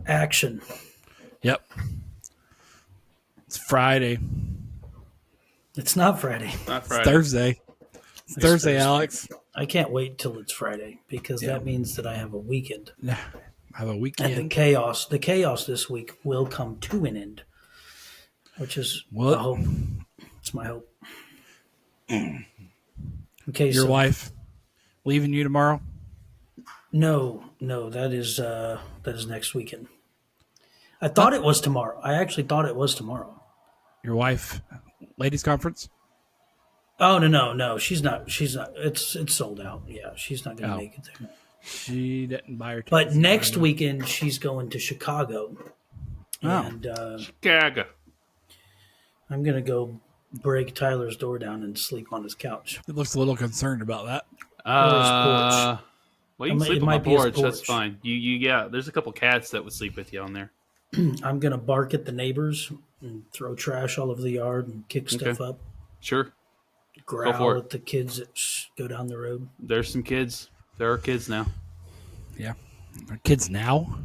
Action. Yep. It's Friday. It's not Friday. Not Friday. It's Thursday. It's Thursday, Alex. I can't wait till it's Friday because that means that I have a weekend. Yeah. Have a weekend. And the chaos this week will come to an end, which is a hope. It's my hope. Okay, Your wife leaving you tomorrow? No, that is next weekend. I thought it was tomorrow. I actually thought it was tomorrow. Your wife, ladies' conference? Oh no, she's not. It's sold out. Yeah, she's not going to make it there. She didn't buy her tickets. But next weekend she's going to Chicago, and Chicago. I'm going to go break Tyler's door down and sleep on his couch. He looks a little concerned about that. Well, you can sleep on my porch. Porch. That's fine. Yeah. There's a couple cats that would sleep with you on there. I'm going to bark at the neighbors and throw trash all over the yard and kick stuff up. Sure. Growl at the kids that go down the road. There's some kids. There are kids now. Yeah. Are kids now?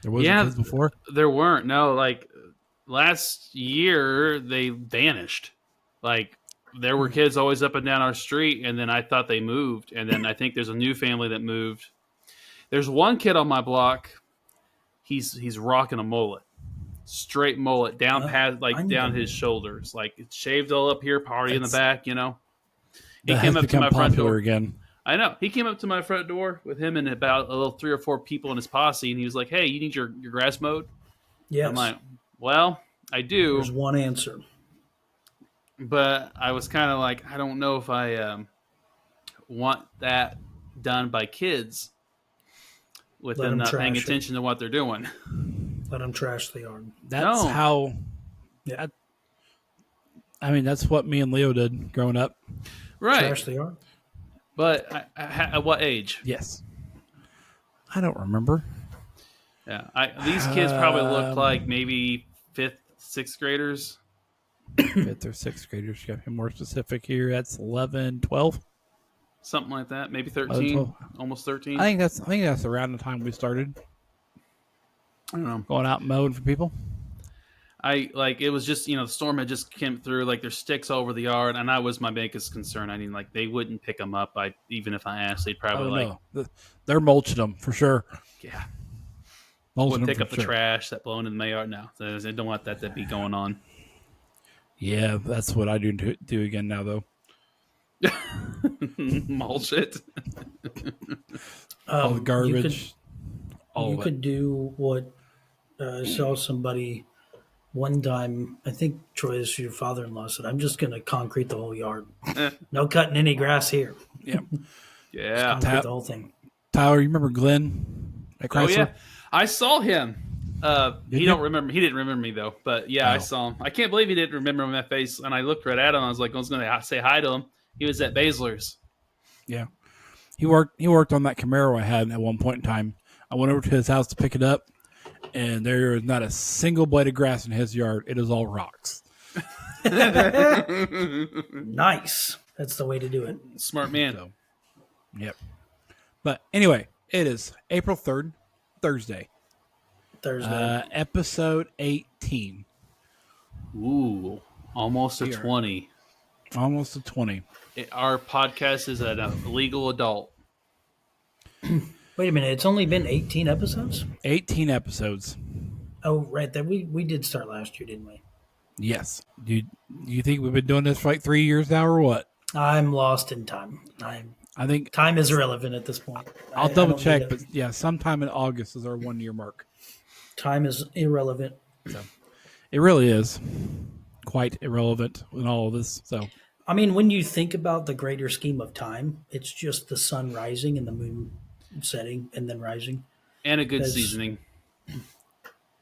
There wasn't kids before? There weren't. No, like last year they vanished. Like there were kids always up and down our street, and then I thought they moved, and then I think there's a new family that moved. There's one kid on my block. He's rocking a mullet, straight mullet down down his shoulders, like it's shaved all up here, party in the back. You know, he came up to my front door again. I know. He came up to my front door with him and about a little 3 or 4 people in his posse, and he was like, "Hey, you need your grass mowed?" Yes. I'm like, "Well, I do." There's one answer. But I was kind of like, I don't know if I want that done by kids with them not paying attention to what they're doing. Let them trash the yard. That's how... Yeah. I mean, that's what me and Leo did growing up. Right. Trash the yard? But at what age? Yes. I don't remember. Yeah. These kids probably look like maybe 5th, 6th graders. 5th or 6th graders. You got to be more specific here. That's 11, 12. Something like that. Maybe 13. Almost 13. I think that's around the time we started. I don't know. Going out and mowing for people. It was just, the storm had just came through, like there's sticks all over the yard, and that was my biggest concern. I mean, like they wouldn't pick them up. Even if I asked, they'd probably they're mulching them for sure. Yeah. Mulching would pick up the trash that blown in the yard. No, they don't want that to be going on. Yeah, that's what I do again now, though. Mulch it. All the garbage. You could do what I saw somebody one time, I think Troy, is your father-in-law, said, "I'm just going to concrete the whole yard. No cutting any grass here." Yeah. Yeah. Concrete the whole thing. Tyler, you remember Glenn at Chrysler? Oh, yeah. I saw him. He didn't remember me, though. But, yeah, I saw him. I can't believe he didn't remember my face. And I looked right at him. I was like, I was going to say hi to him. He was at Baszler's. Yeah. He worked on that Camaro I had at one point in time. I went over to his house to pick it up, and there is not a single blade of grass in his yard. It is all rocks. Nice. That's the way to do it. Smart man. So, yep. But anyway, it is April 3rd, Thursday. Episode 18. Ooh, almost a 20. Almost a 20. Our podcast is a legal adult. Wait a minute. It's only been 18 episodes? 18 episodes. Oh, right. We did start last year, didn't we? Yes. Do you think we've been doing this for like 3 years now or what? I'm lost in time. I think time is irrelevant at this point. I'll double check, but yeah, sometime in August is our 1 year mark. Time is irrelevant. So, it really is quite irrelevant in all of this. So, I mean, when you think about the greater scheme of time, it's just the sun rising and the moon setting and then rising. And a good seasoning.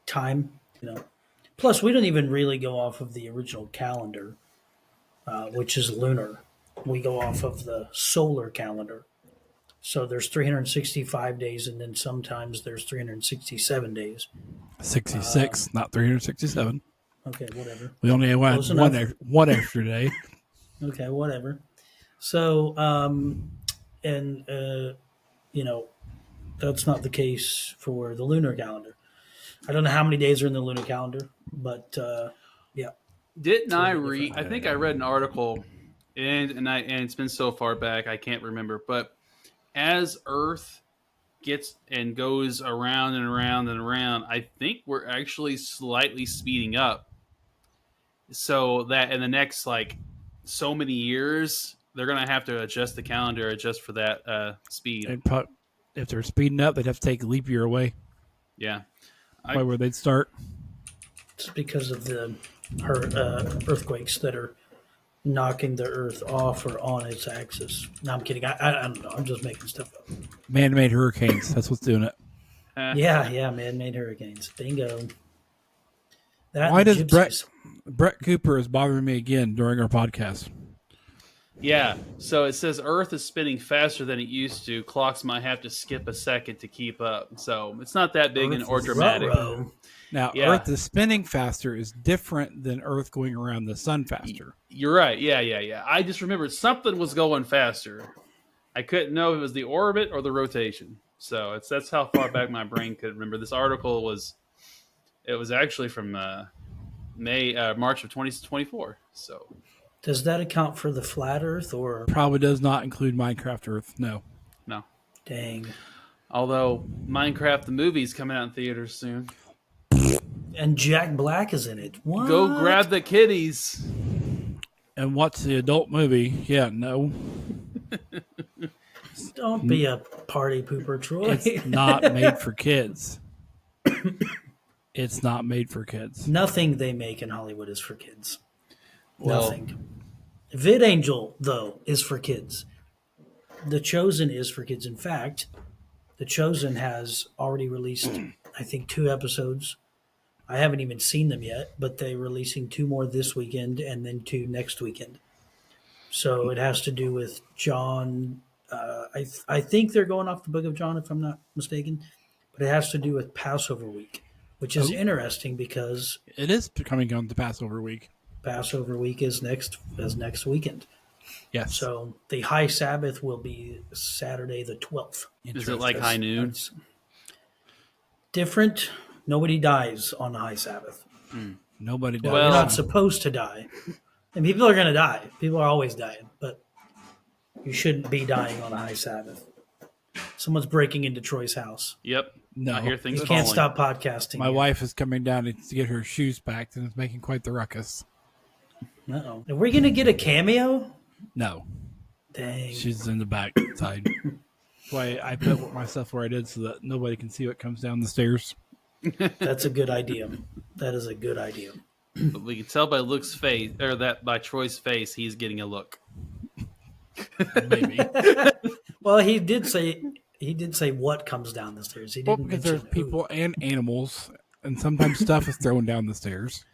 Time, Plus, we don't even really go off of the original calendar, which is lunar. We go off of the solar calendar, So there's 365 days, and then sometimes there's 367 days. 66, not 367. Okay, whatever. We only had Close enough. one extra day. Okay, whatever. So, and that's not the case for the lunar calendar. I don't know how many days are in the lunar calendar, but yeah. Didn't I Totally read? different. I think I read an article, and it's been so far back I can't remember. But as Earth gets and goes around and around and around, I think we're actually slightly speeding up. So that in the next so many years, they're gonna have to adjust the calendar, adjust for that speed. If they're speeding up, they'd have to take a leap year away. Yeah, Probably where they'd start. It's because of the earthquakes that are knocking the Earth off or on its axis. No, I'm kidding. I don't know. I'm just making stuff up. Man-made hurricanes. That's what's doing it. Yeah, man-made hurricanes. Bingo. That Why and does gypsies. Brett Cooper is bothering me again during our podcast? Yeah, so it says Earth is spinning faster than it used to. Clocks might have to skip a second to keep up. So it's not that big or dramatic. Ruh-roh. Now, Yeah. Earth is spinning faster is different than Earth going around the sun faster. You're right. Yeah. I just remembered something was going faster. I couldn't know if it was the orbit or the rotation. So that's how far back my brain could remember. This article was actually from March of 2024. So Does that account for the flat Earth or Probably does not include Minecraft Earth. No. no. dang? Although Minecraft the movie's coming out in theaters soon. And Jack Black is in it. What? Go grab the kitties. And what's the adult movie? Yeah, no. Don't be a party pooper, Troy. It's not made for kids. It's not made for kids. Nothing they make in Hollywood is for kids. Well, Nothing. VidAngel, though, is for kids. The Chosen is for kids. In fact, The Chosen has already released, I think, 2 episodes. I haven't even seen them yet, but they're releasing 2 more this weekend and then 2 next weekend. So it has to do with John. I think they're going off the book of John, if I'm not mistaken, but it has to do with Passover week, which is interesting because It is coming on the Passover week. Passover week is next weekend. Yes. So the high Sabbath will be Saturday the 12th. is it like high noon? That's different. Nobody dies on the high Sabbath. Nobody does. Well, you're not supposed to die. And people are going to die. People are always dying, but you shouldn't be dying on a high Sabbath. Someone's breaking into Troy's house. Yep. No. I hear things You can't falling. stop podcasting. My wife is coming down to get her shoes packed and is making quite the ruckus. Uh-oh. Are we going to get a cameo? No. Dang. She's in the back side. That's why I put my stuff where I did so that nobody can see what comes down the stairs. That's a good idea. That is a good idea. But we can tell by Luke's face, or that by Troy's face, he's getting a look. Maybe. Well, he did say what comes down the stairs. He Well, didn't because mention there's people and animals, and sometimes stuff is thrown down the stairs.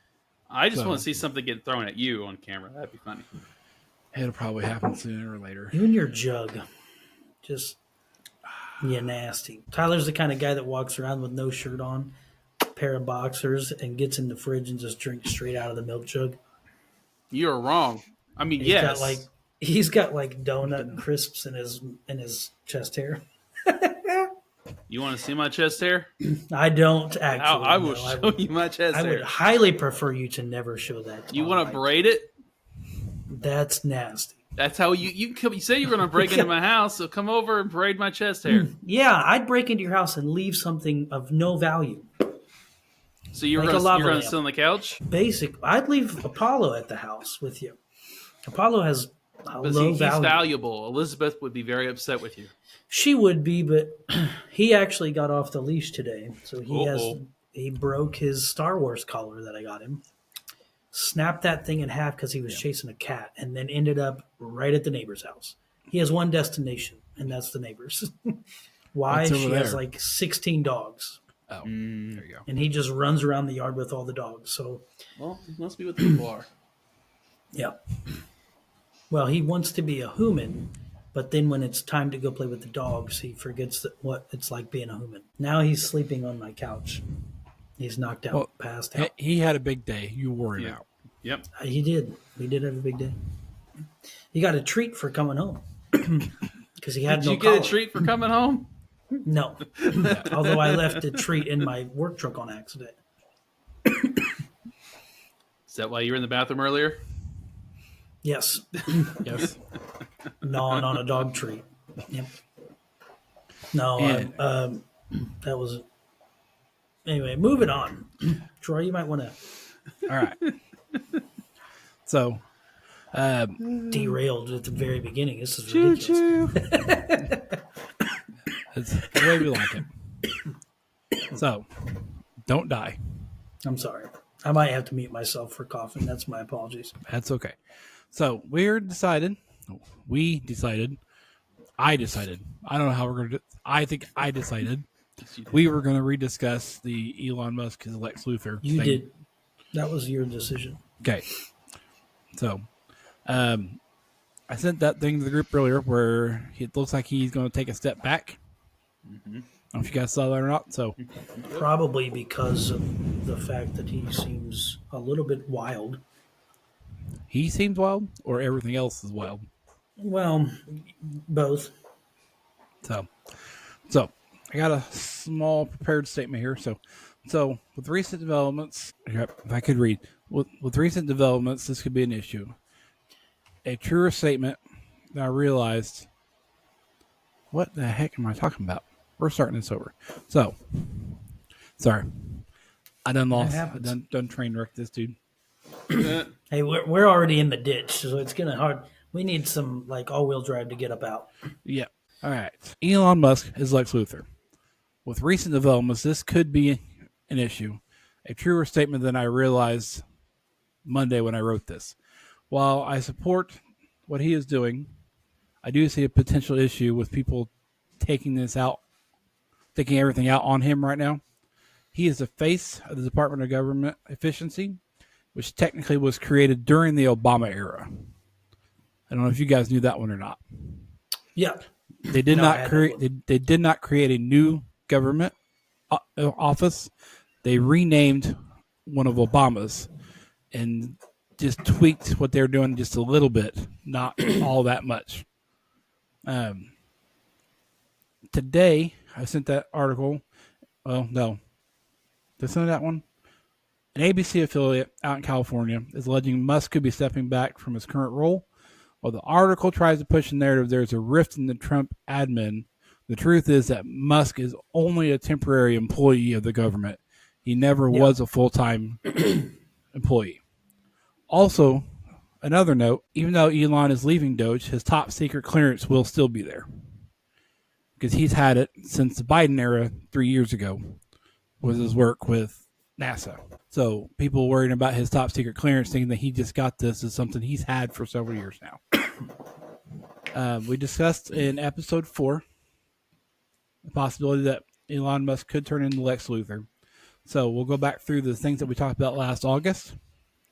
I just So- want to see something get thrown at you on camera. That'd be funny. It'll probably happen sooner or later. You and your jug. Just, you nasty. Tyler's the kind of guy that walks around with no shirt on, pair of boxers, and gets in the fridge and just drinks straight out of the milk jug. You're wrong. I mean, He's yes. got like donut crisps in his chest hair. You want to see my chest hair? I don't actually. I will no, I show would, you my chest I would hair. highly prefer you to never show that. You on want mic. to braid it? That's nasty. That's how you say you're going to break into my house, so come over and braid my chest hair. Yeah, I'd break into your house and leave something of no value. So you're Like going a lava to lamp. sit on the couch? I'd leave Apollo at the house with you. Apollo has a But low he's value. valuable. Elizabeth would be very upset with you. She would be, but he actually got off the leash today. So he broke his Star Wars collar that I got him. Snapped that thing in half because he was chasing a cat, and then ended up right at the neighbor's house. He has one destination, and that's the neighbor's. Why? What's over She has there? like 16 dogs, Oh, there you go. and he just runs around the yard with all the dogs. So, Well, it must be what the people are. yeah. Well, he wants to be a human, But then when it's time to go play with the dogs, he forgets what it's like being a human. Now he's sleeping on my couch. He's knocked out, Well, passed out. he had a big day. You wore him Yeah. out. Yep. He did. He did have a big day. He got a treat for coming home because he had Did no you get a collar. treat for coming home? No. Although I left a treat in my work truck on accident. Is that why you were in the bathroom earlier? Yes. Yes. Gnawing on a dog treat. Yep. No, And- that was. Anyway, moving on. Troy, you might want to All right. So, derailed at the very beginning. This is ridiculous. it's the way we like it. So, don't die. I'm sorry. I might have to mute myself for coughing. That's my apologies. That's okay. So, I decided, I don't know how we're going to, I think I decided we were going to rediscuss the Elon Musk and Lex Luthor You thing. did. That was your decision. Okay. So, I sent that thing to the group earlier where it looks like he's going to take a step back. I don't know if you guys saw that or not. So, Probably because of the fact that he seems a little bit wild. he seems wild, or everything else is wild. Well, both. So I got a small prepared statement here. So with recent developments, if I could read, with recent developments, this could be an issue. A truer statement that I realized, what the heck am I talking about? We're starting this over. So, sorry. I done lost. I happens. done train wrecked this dude. Hey, we're already in the ditch, so it's gonna hard. We need some like all-wheel drive to get up out. Yeah. All right. Elon Musk is Lex Luthor. With recent developments, this could be an issue. A truer statement than I realized Monday when I wrote this. While I support what he is doing, I do see a potential issue with people taking everything out on him right now. He is the face of the Department of Government Efficiency, which technically was created during the Obama era. I don't know if you guys knew that one or not. Yeah. They did No, not create. They did not create a new government office. They renamed one of Obama's and just tweaked what they're doing just a little bit, not all that much. Today, I sent that article. Well, no, did I send that one? An ABC affiliate out in California is alleging Musk could be stepping back from his current role. While the article tries to push the narrative there's a rift in the Trump admin, the truth is that Musk is only a temporary employee of the government. He never was a full-time employee. Also, another note, even though Elon is leaving Doge, his top secret clearance will still be there. Because he's had it since the Biden era 3 years ago with his work with NASA. So people worrying about his top secret clearance thinking that he just got this is something he's had for several years now. We discussed in episode 4 the possibility that Elon Musk could turn into Lex Luthor. So we'll go back through the things that we talked about last August.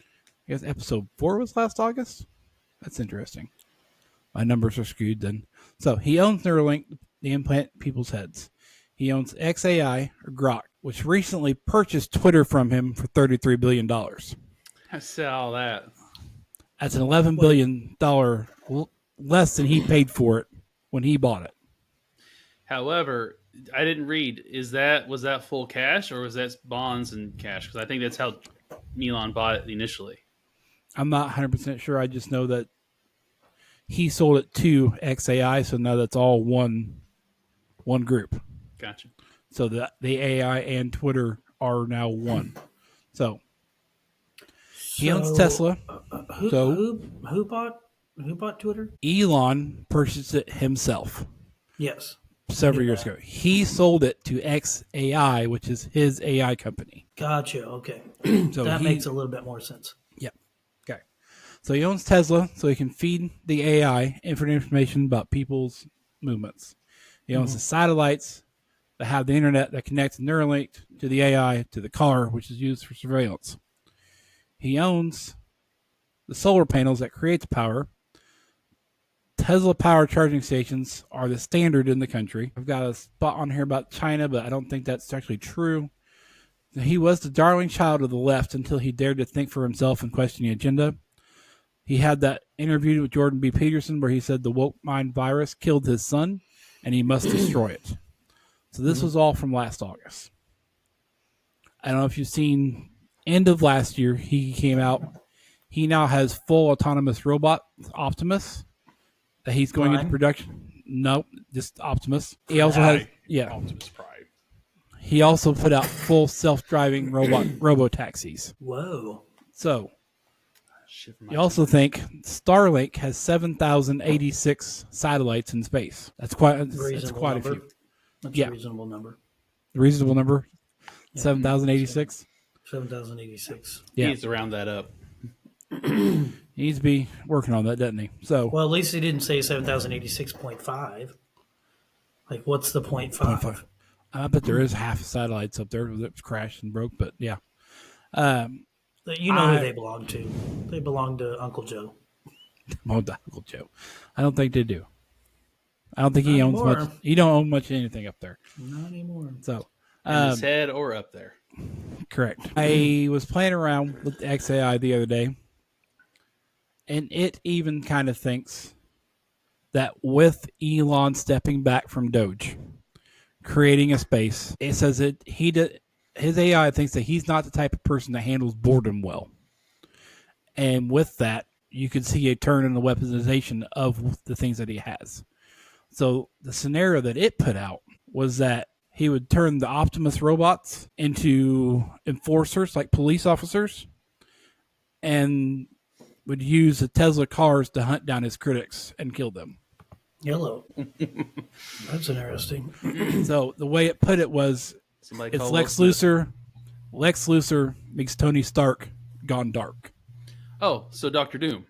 I guess episode 4 was last August. That's interesting. My numbers are skewed then. So he owns Neuralink, the implant people's heads. He owns XAI, or Grok, which recently purchased Twitter from him for $33 billion. I said all that. That's an $11 billion less than he paid for it when he bought it. However, I didn't read. Was that full cash or was that bonds and cash? Because I think that's how Elon bought it initially. I'm not 100% sure. I just know that he sold it to XAI, so now that's all one group. Gotcha. So the AI and Twitter are now one. So he owns Tesla. Who bought Twitter? Elon purchased it himself Yes. several years ago. He sold it to XAI, which is his AI company. Gotcha. Okay. So That makes a little bit more sense. Yep. Okay. So he owns Tesla, so he can feed the AI information about people's movements. He owns the satellites that have the internet that connects Neuralink to the AI to the car, which is used for surveillance. He owns the solar panels that create the power. Tesla power charging stations are the standard in the country. I've got a spot on here about China, but I don't think that's actually true. He was the darling child of the left until he dared to think for himself and question the agenda. He had that interview with Jordan B. Peterson where he said the woke mind virus killed his son and he must destroy it. So this was all from last August. I don't know if you've seen end of last year, he came out. He now has full autonomous robot, Optimus, that he's going into production. Nope, just Optimus. He also has, Optimus Prime. He also put out full self-driving robo taxis. Whoa. So you also think Starlink has 7,086 satellites in space. That's quite a few. That's a reasonable number. Reasonable number? 7,086? 7,086. Yeah. He needs to round that up. He needs to be working on that, doesn't he? So, well, at least he didn't say 7,086.5. Like, what's the 0.5? I bet there is half the satellites up there that crashed and broke, but yeah. You know who they belong to. They belong to Uncle Joe. Uncle Joe. I don't think they do. I don't think he owns much. He don't own much of anything up there. Not anymore. So, in his head or up there. Correct. I was playing around with XAI the other day, and it even kind of thinks that with Elon stepping back from Doge, creating a space, it says that his AI thinks that he's not the type of person that handles boredom well. And with that, you could see a turn in the weaponization of the things that he has. So the scenario that it put out was that he would turn the Optimus robots into enforcers, like police officers, and would use the Tesla cars to hunt down his critics and kill them. Yellow. That's interesting. So the way it put it was, it's Lex Luthor. Lex Luthor makes Tony Stark gone dark. Oh, so Dr. Doom.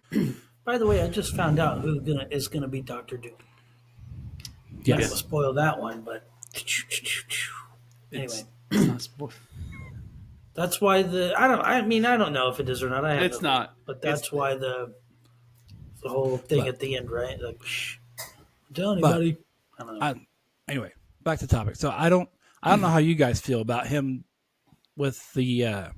By the way, I just found out who is gonna be Dr. Doom. Yes. I'm not gonna spoil that one, but anyway, it's not spoiled. That's why I don't know if it is or not. It's not. But that's why the whole thing at the end, right? Like, shh, don't tell anybody. I don't know. Anyway, back to the topic. So I don't know how you guys feel about him with the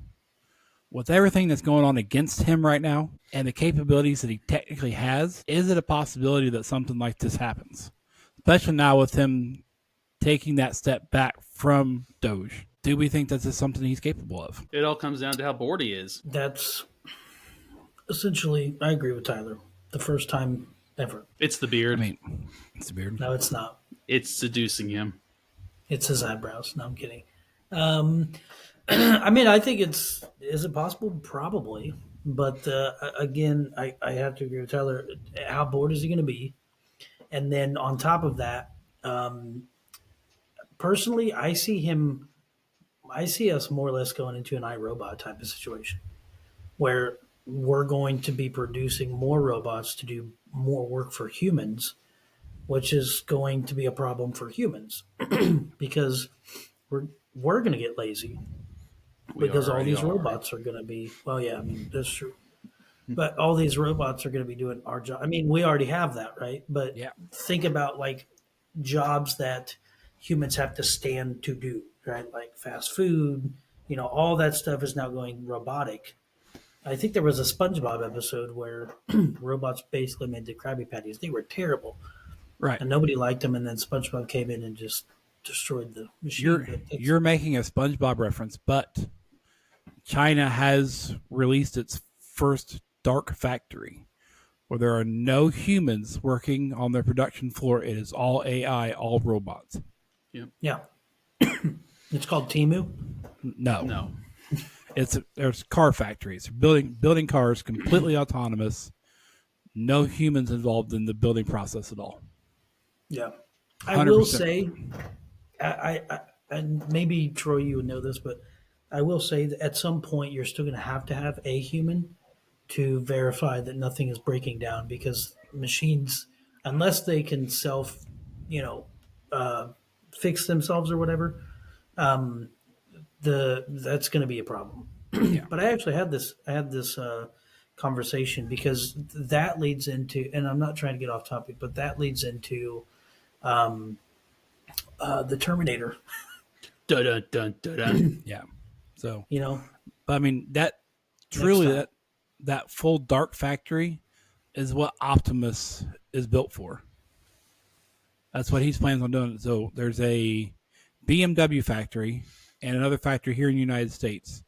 with everything that's going on against him right now and the capabilities that he technically has. Is it a possibility that something like this happens? Especially now with him taking that step back from Doge. Do we think that's something he's capable of? It all comes down to how bored he is. That's essentially, I agree with Tyler. The first time ever. It's the beard. I mean, it's the beard. No, it's not. It's seducing him. It's his eyebrows. No, I'm kidding. I mean, I think is it possible? Probably. But again, I have to agree with Tyler. How bored is he going to be? And then on top of that, personally, I see us more or less going into an iRobot type of situation where we're going to be producing more robots to do more work for humans, which is going to be a problem for humans because we're going to get lazy because all these robots are going to be, well, yeah, I mean, that's true. But all these robots are going to be doing our job. I mean, we already have that, right? But think about like jobs that humans have to stand to do, right? Like fast food, all that stuff is now going robotic. I think there was a SpongeBob episode where robots basically made the Krabby Patties. They were terrible. Right. And nobody liked them, and then SpongeBob came in and just destroyed the machine. You're making a SpongeBob reference, but China has released its first dark factory where there are no humans working on their production floor. It is all AI, all robots. Yeah. It's called Temu? No. There's car factories. Building cars completely autonomous. No humans involved in the building process at all. Yeah. I 100%. will say, I and maybe Troy, you would know this, but I will say that at some point you're still going to have a human to verify that nothing is breaking down because machines, unless they can fix themselves or whatever, that's going to be a problem. But I actually had this conversation because that leads into, and I'm not trying to get off topic, but that leads into um, the Terminator. Dun, dun, dun, dun, dun. Yeah. So, You know, but I mean, that next truly time. that full dark factory is what Optimus is built for. That's what he's plans on doing. So there's a BMW factory and another factory here in the United States.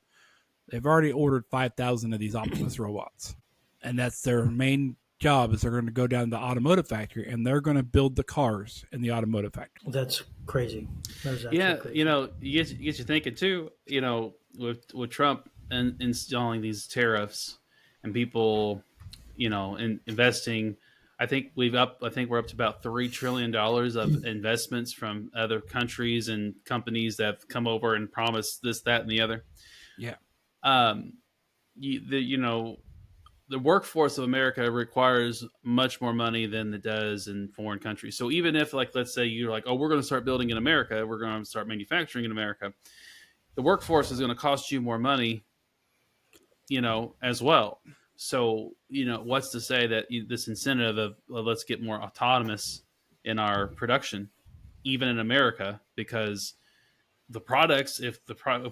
They've already ordered 5,000 of these Optimus robots, and that's their main job. Is they're going to go down to the automotive factory and they're going to build the cars in the automotive factory. That's crazy. That is actually Yeah, crazy. you know, you get you thinking too. You know, with Trump installing these tariffs and people, investing. I think we're up to about $3 trillion of investments from other countries and companies that have come over and promised this, that, and the other. Yeah. Um, you know, the workforce of America requires much more money than it does in foreign countries. So even if, like, let's say you're like, oh, we're going to start building in America, we're going to start manufacturing in America, the workforce is going to cost you more money, as well. So, what's to say that this incentive of, well, let's get more autonomous in our production, even in America, because the products, if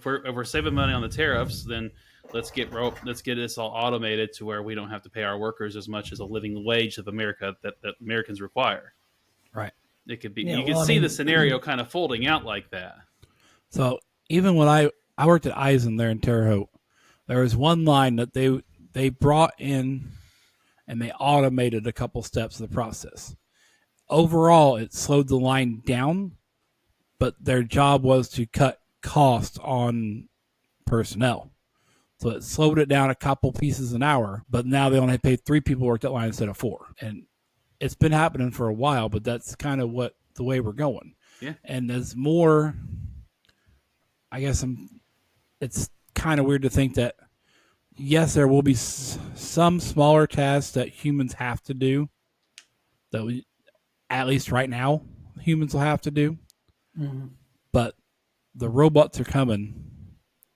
we're saving money on the tariffs, then let's get this all automated to where we don't have to pay our workers as much as a living wage of America that Americans require. Right. It could be Yeah, you can well, I see the mean, scenario kind of folding out like that. So even when I worked at Eisen there in Terre Haute, there was one line that they brought in and they automated a couple steps of the process. Overall, it slowed the line down, but their job was to cut costs on personnel. So it slowed it down a couple pieces an hour, but now they only paid 3 people work that line instead of 4. And it's been happening for a while, but that's kind of what the way we're going. Yeah. And there's more, I guess it's kind of weird to think that, yes, there will be some smaller tasks that humans have to do that we, at least right now, humans will have to do. mhm. But the robots are coming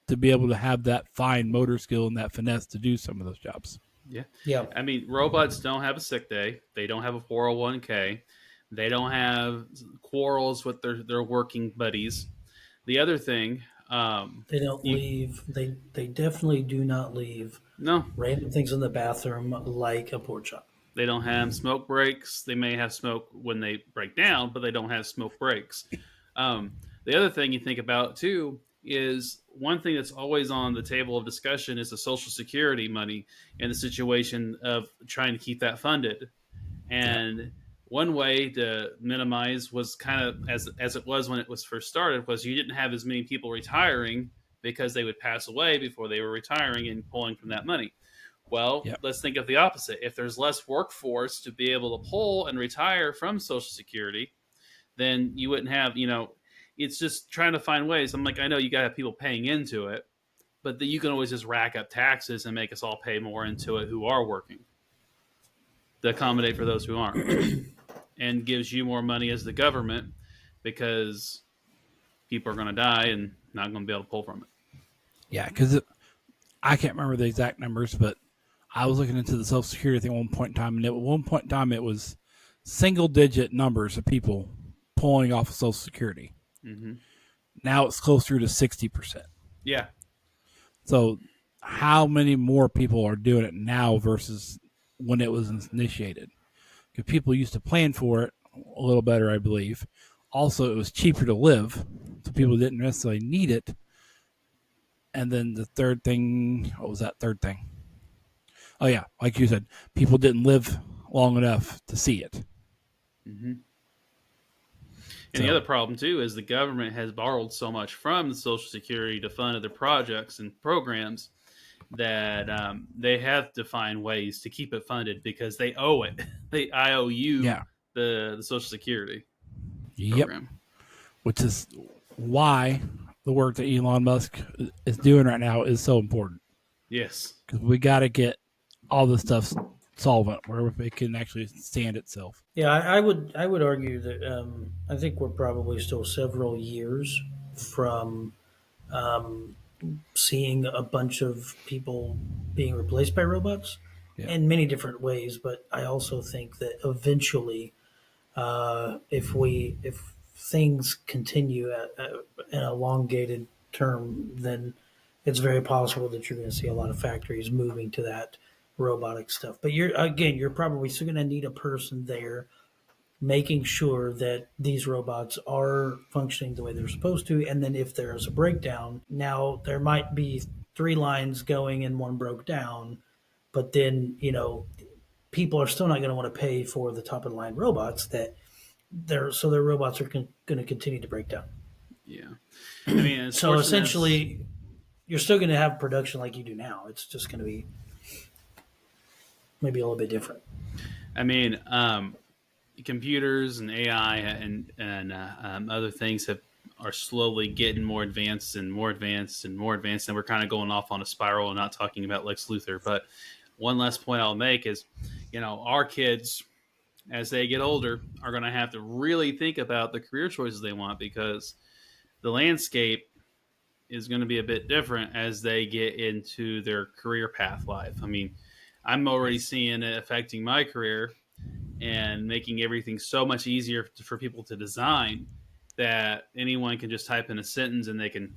to be able to have that fine motor skill and that finesse to do some of those jobs. Yeah. Yeah. I mean, robots don't have a sick day. They don't have a 401k. They don't have quarrels with their working buddies. The other thing, They don't you, leave. They definitely do not leave no, random things in the bathroom like a pork chop. they don't have smoke breaks. They may have smoke when they break down, but they don't have smoke breaks. The other thing you think about too is one thing that's always on the table of discussion is the Social Security money and the situation of trying to keep that funded. And one way to minimize was kind of as it was when it was first started was you didn't have as many people retiring because they would pass away before they were retiring and pulling from that money. Well, Yep. let's think of the opposite. If there's less workforce to be able to pull and retire from Social Security, then you wouldn't have, it's just trying to find ways. I'm like, I know you got to have people paying into it, but you can always just rack up taxes and make us all pay more into it who are working to accommodate for those who aren't, and gives you more money as the government because people are going to die and not going to be able to pull from it. Yeah, because I can't remember the exact numbers, but I was looking into the Social Security thing at one point in time, and at one point in time, it was single-digit numbers of people pulling off of Social Security. Mm-hmm. Now it's closer to 60%. Yeah. So how many more people are doing it now versus when it was initiated? Because people used to plan for it a little better, I believe. Also, it was cheaper to live, so people didn't necessarily need it. And then the third thing, what was that third thing? Oh, yeah, like you said, people didn't live long enough to see it. Mm-hmm. And the other problem, too, is the government has borrowed so much from the Social Security to fund other projects and programs that they have to find ways to keep it funded because they owe it. They IOU the Social Security program. Which is why the work that Elon Musk is doing right now is so important. Yes. Because we got to get all this stuff solvent where it can actually stand itself. Yeah, I would argue that I think we're probably still several years from seeing a bunch of people being replaced by robots. Yeah. in many different ways. But I also think that eventually, if things continue at an elongated term, then it's very possible that you're going to see a lot of factories moving to that robotic stuff. But you're probably still going to need a person there making sure that these robots are functioning the way they're supposed to. And then if there's a breakdown, now there might be three lines going and one broke down, but then, people are still not going to want to pay for the top of the line robots their robots are going to continue to break down. Yeah. I mean, as So fortunate as essentially, you're still going to have production like you do now. It's just going to be maybe a little bit different. I mean, computers and AI and other things are slowly getting more advanced and more advanced and more advanced, and we're kind of going off on a spiral and not talking about Lex Luthor. But one last point I'll make is, our kids, as they get older, are going to have to really think about the career choices they want, because the landscape is going to be a bit different as they get into their career path life. I mean, I'm already seeing it affecting my career and making everything so much easier for people to design, that anyone can just type in a sentence and they can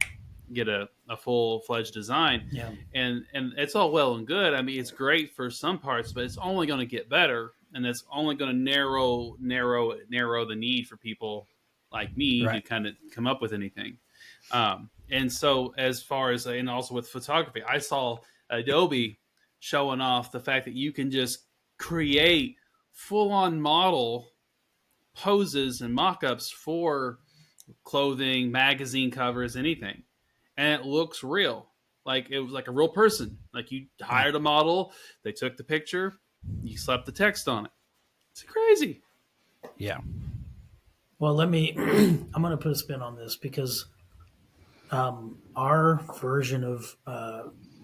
get a full-fledged design. Yeah. And it's all well and good. I mean, it's great for some parts, but it's only going to get better, and it's only going to narrow the need for people like me to Right. kind of come up with anything. And so, as far as, and also with photography, I saw Adobe showing off the fact that you can just create full-on model poses and mock-ups for clothing, magazine covers, anything, and it looks real. Like it was like a real person. Like you hired a model, they took the picture, you slapped the text on it. It's crazy. Yeah. Well, I'm going to put a spin on this because our version of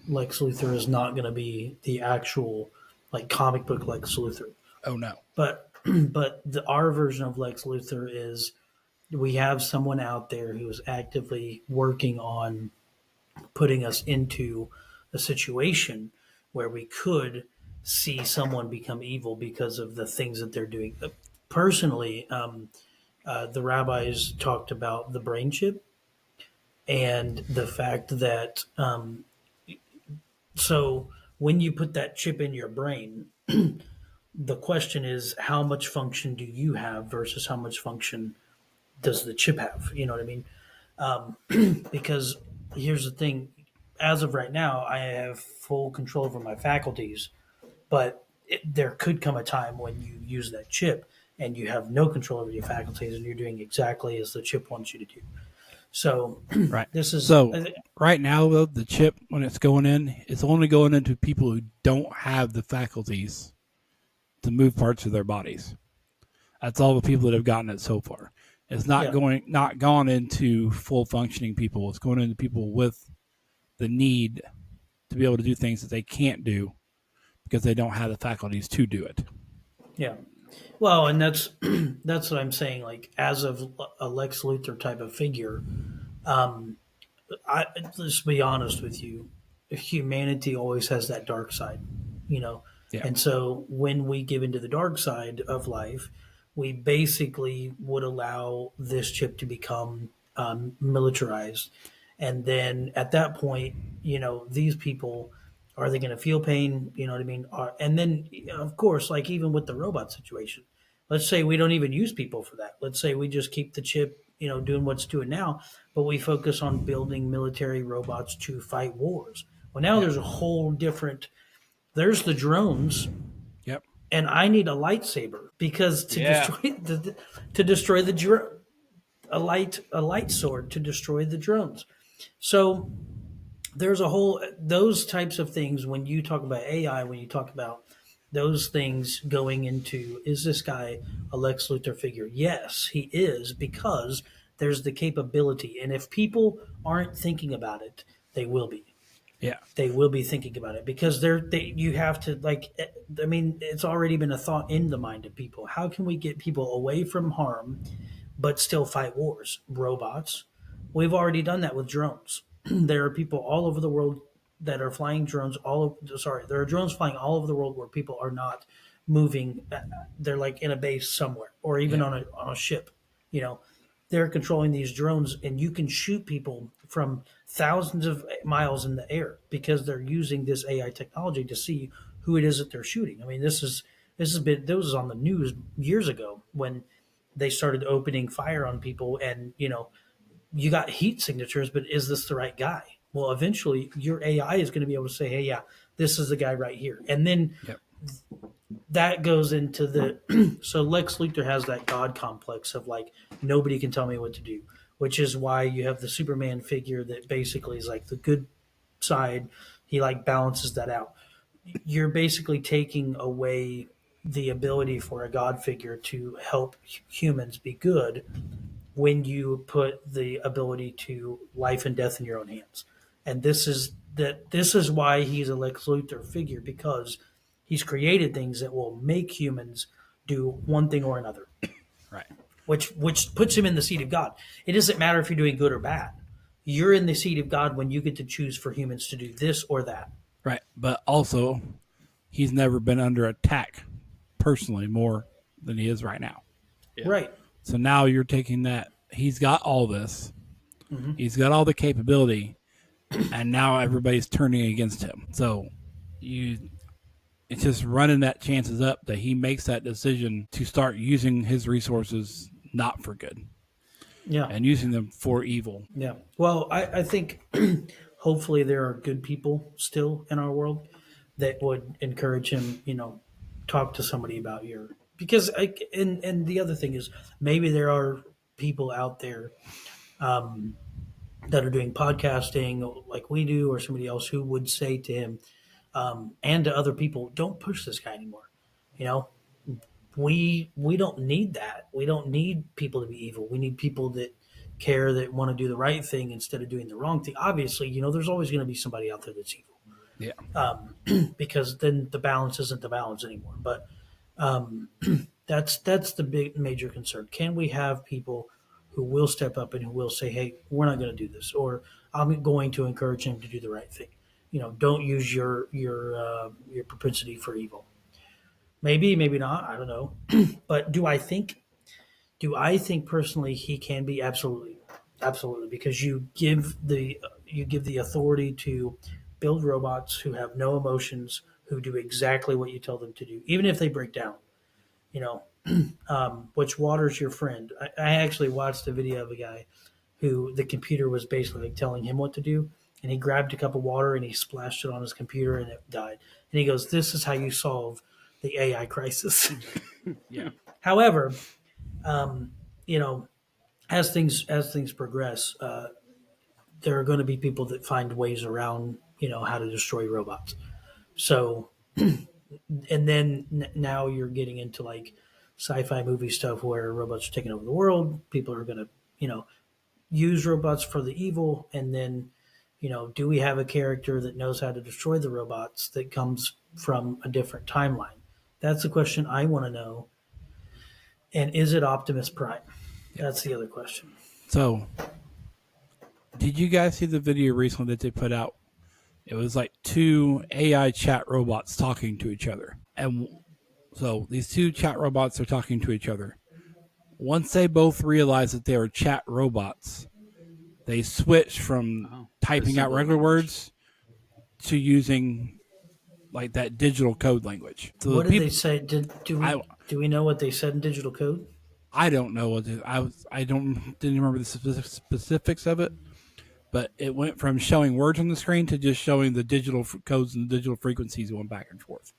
Lex Luthor is not going to be the actual like comic book Lex Luthor. Oh no. But our version of Lex Luthor is we have someone out there who is actively working on putting us into a situation where we could see someone become evil because of the things that they're doing. Personally, the rabbis talked about the brain chip and the fact that so when you put that chip in your brain, the question is how much function do you have versus how much function does the chip have? You know what I mean? Because here's the thing: as of right now, I have full control over my faculties, but there could come a time when you use that chip and you have no control over your faculties, and you're doing exactly as the chip wants you to do. So Right. this is So right now, though, the chip, when it's going in, it's only going into people who don't have the faculties to move parts of their bodies. That's all the people that have gotten it so far. It's not yeah. not gone into full functioning people. It's going into people with the need to be able to do things that they can't do because they don't have the faculties to do it. Yeah. Well, and that's that's what I'm saying. Like as of a Lex Luthor type of figure, let's be honest with you, humanity always has that dark side, you know. Yeah. And so when we give into the dark side of life, we basically would allow this chip to become militarized, and then at that point, these people are they going to feel pain? You know what I mean? And then, of course, like even with the robot situation, let's say we don't even use people for that. Let's say we just keep the chip, doing what's doing now, but we focus on building military robots to fight wars. Well, now there's a whole different. There's the drones, Yep. and I need a lightsaber because to destroy the drone, a light sword to destroy the drones. So there's a whole those types of things when you talk about AI, when you talk about those things going into is this guy a Lex Luthor figure? Yes, he is because there's the capability, and if people aren't thinking about it, they will be. Yeah. They will be thinking about it because you have to like. I mean, it's already been a thought in the mind of people. How can we get people away from harm, but still fight wars? Robots. We've already done that with drones. There are people all over the world that are flying drones sorry, there are drones flying all over the world where people are not moving. They're like in a base somewhere, or even Yeah. on a ship. You know, they're controlling these drones, and you can shoot people from thousands of miles in the air because they're using this AI technology to see who it is that they're shooting. I mean, this was on the news years ago when they started opening fire on people, and you got heat signatures, but is this the right guy? Well, eventually your AI is going to be able to say, hey, yeah, this is the guy right here. And then Yep. that goes into the so Lex Luthor has that God complex of like nobody can tell me what to do, which is why you have the Superman figure that basically is like the good side. He like balances that out. You're basically taking away the ability for a God figure to help humans be good when you put the ability to life and death in your own hands. And this is why he's a Lex Luthor figure, because he's created things that will make humans do one thing or another, Right. which puts him in the seat of God. It doesn't matter if you're doing good or bad. You're in the seat of God when you get to choose for humans to do this or that. Right. But also, he's never been under attack personally more than he is right now. Yeah. Right. So now you're taking that he's got all this, Mm-hmm. he's got all the capability, and now everybody's turning against him. So it's just running that chances up that he makes that decision to start using his resources not for good Yeah. and using them for evil. Yeah. Well, I think hopefully there are good people still in our world that would encourage him, talk to somebody about your because and the other thing is maybe there are people out there that are doing podcasting like we do or somebody else who would say to him and to other people, don't push this guy anymore. You know, we don't need that. We don't need people to be evil. We need people that care, that want to do the right thing instead of doing the wrong thing. Obviously, there's always going to be somebody out there that's evil, Yeah. because then the balance isn't the balance anymore. But that's the big major concern. Can we have people who will step up and who will say, "Hey, we're not going to do this," or "I'm going to encourage him to do the right thing." Don't use your propensity for evil. Maybe, maybe not. I don't know. But do I think? Do I think personally he can be? Absolutely, absolutely, because you give the authority to build robots who have no emotions, who do exactly what you tell them to do, even if they break down. You know, which water's your friend? I actually watched a video of a guy who the computer was basically like telling him what to do, and he grabbed a cup of water and he splashed it on his computer and it died. And he goes, "This is how you solve the AI crisis." Yeah. However, um, you know, as things progress, there are going to be people that find ways around, how to destroy robots. So, and then now you're getting into like sci-fi movie stuff where robots are taking over the world. People are going to, use robots for the evil, and then, do we have a character that knows how to destroy the robots that comes from a different timeline? That's the question I want to know. And is it Optimus Prime? That's the other question. So, did you guys see the video recently that they put out? It was like two AI chat robots talking to each other. And so these two chat robots are talking to each other. Once they both realized that they were chat robots, they switched from typing out regular words to using like that digital code language. So What did they say? Do we know what they said in digital code? I don't know what didn't remember the specifics of it, but it went from showing words on the screen to just showing the digital codes and the digital frequencies going back and forth.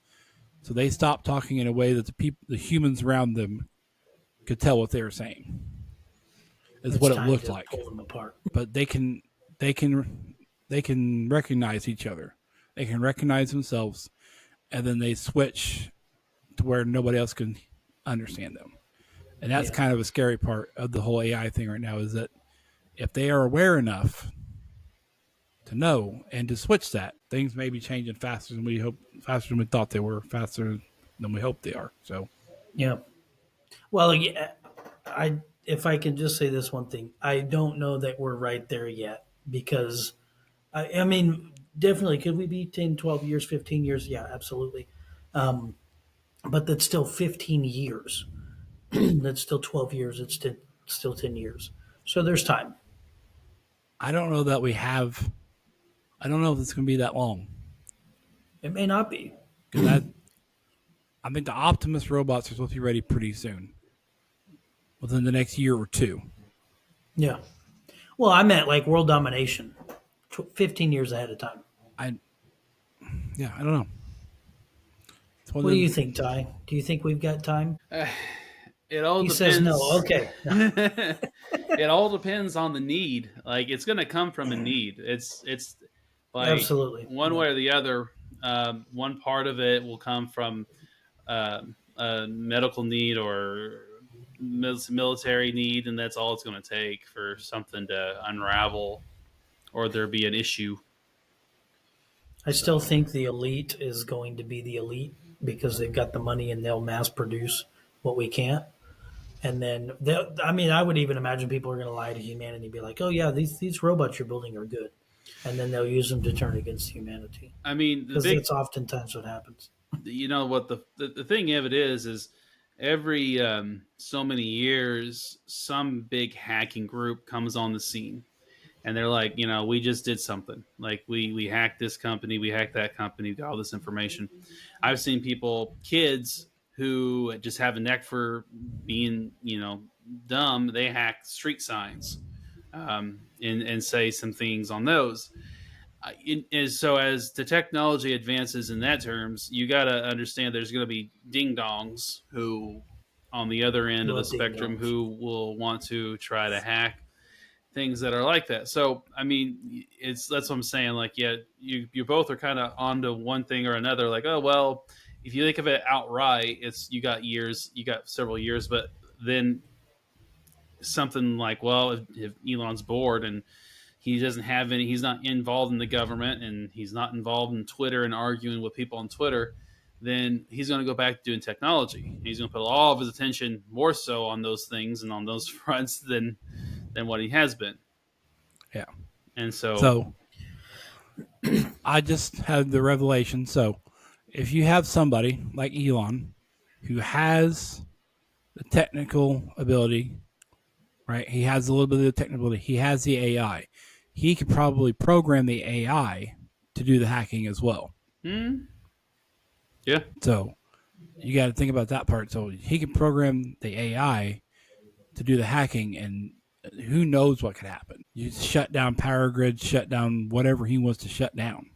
So they stopped talking in a way that the humans around them could tell what they were saying. Is It's what it time looked to like. pull them apart. But they can recognize each other. They can recognize themselves, and then they switch to where nobody else can understand them. And that's kind of a scary part of the whole AI thing right now, is that if they are aware enough to know and to switch that, things may be changing faster than we thought they were, faster than we hope they are. So, Yeah. Well, yeah, if I can just say this one thing, I don't know that we're right there yet, because I mean definitely. Could we be 10, 12 years, 15 years? Yeah, absolutely. Um, but that's still 15 years. That's still 12 years. It's still 10 years. So there's time. I don't know that we have. I don't know if it's going to be that long It may not be. because I think the Optimus robots are supposed to be ready pretty soon, within the next year or two. Yeah. Well, I meant like world domination, 15 years ahead of time. I I don't know. What do you think, Ty? Do you think we've got time? It all He says no. depends. Okay. It all depends on the need. Like it's going to come from a need. It's like Absolutely. one Yeah. way or the other. One part of it will come from a medical need or military need, and that's all it's going to take for something to unravel or there be an issue. I still think the elite is going to be the elite because they've got the money and they'll mass produce what we can't. And then, I mean, I would even imagine people are going to lie to humanity and be like, oh, yeah, these robots you're building are good. And then they'll use them to turn against humanity. I mean, the Because big, that's oftentimes what happens. you know what the thing of it is every so many years some big hacking group comes on the scene and they're like, we just did something, like we hacked this company, we hacked that company, got all this information. I've seen kids who just have a neck for being dumb. They hack street signs, and say some things on those. So as the technology advances in that terms, you got to understand there's going to be ding dongs who, on the other end of the Love ding spectrum, dongs. who will want to try to hack things that are like that. So I mean, that's what I'm saying. Like, yeah, you both are kind of onto one thing or another. Like, oh well, if you think of it outright, it's you got several years, but then something like, well, if Elon's bored and he's not involved in the government and he's not involved in Twitter and arguing with people on Twitter, then he's going to go back to doing technology. He's going to put all of his attention more so on those things and on those fronts than what he has been. Yeah. And so I just had the revelation. So if you have somebody like Elon who has the technical ability, right? He has a little bit of the technical ability. He has the AI. He could probably program the AI to do the hacking as well. yeah. So you got to think about that part. So he can program the AI to do the hacking, and who knows what could happen. You shut down power grids, shut down whatever he wants to shut down.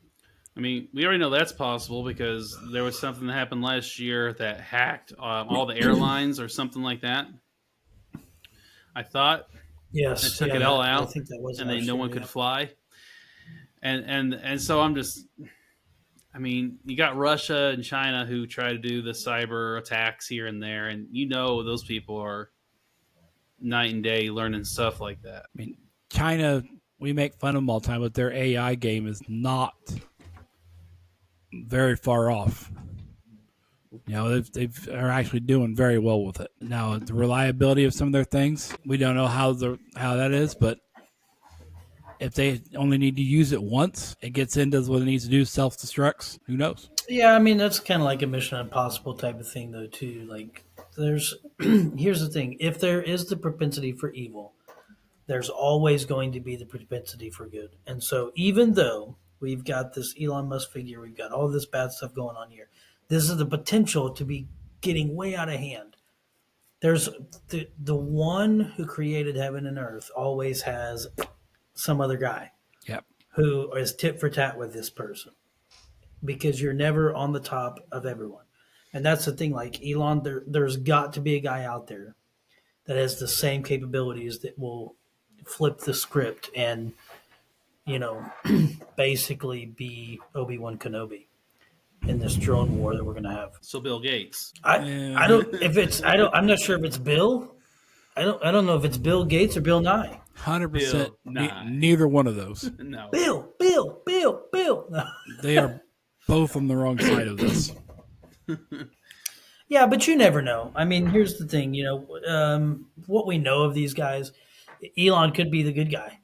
I mean, we already know that's possible because there was something that happened last year that hacked all the airlines or something like that. I thought it Yes. took Yeah. it all I out, think that was and then last no year. one Yeah. could fly. And so I'm just, I mean, you got Russia and China who try to do the cyber attacks here and there, and those people are night and day learning stuff like that. I mean, China, we make fun of them all the time, but their AI game is not very far off. They are actually doing very well with it. Now, the reliability of some of their things, we don't know how that is, but if they only need to use it once, it gets in, does what it needs to do, self-destructs, who knows? Yeah, I mean that's kind of like a Mission Impossible type of thing, though. Too like there's here's the thing: if there is the propensity for evil, there's always going to be the propensity for good. And so, even though we've got this Elon Musk figure, we've got all this bad stuff going on here, this is the potential to be getting way out of hand. There's the one who created heaven and earth always has some other guy Yep. who is tit for tat with this person because you're never on the top of everyone. And that's the thing. Like Elon, there's got to be a guy out there that has the same capabilities that will flip the script and basically be Obi-Wan Kenobi in this drone war that we're going to have. So Bill Gates. I don't if it's I don't I'm not sure if it's Bill. I don't know if it's Bill Gates or Bill Nye. 100%. Nye. Neither one of those. No. Bill. No. They are both on the wrong side of this. Yeah, but you never know. I mean, here's the thing. What we know of these guys, Elon could be the good guy.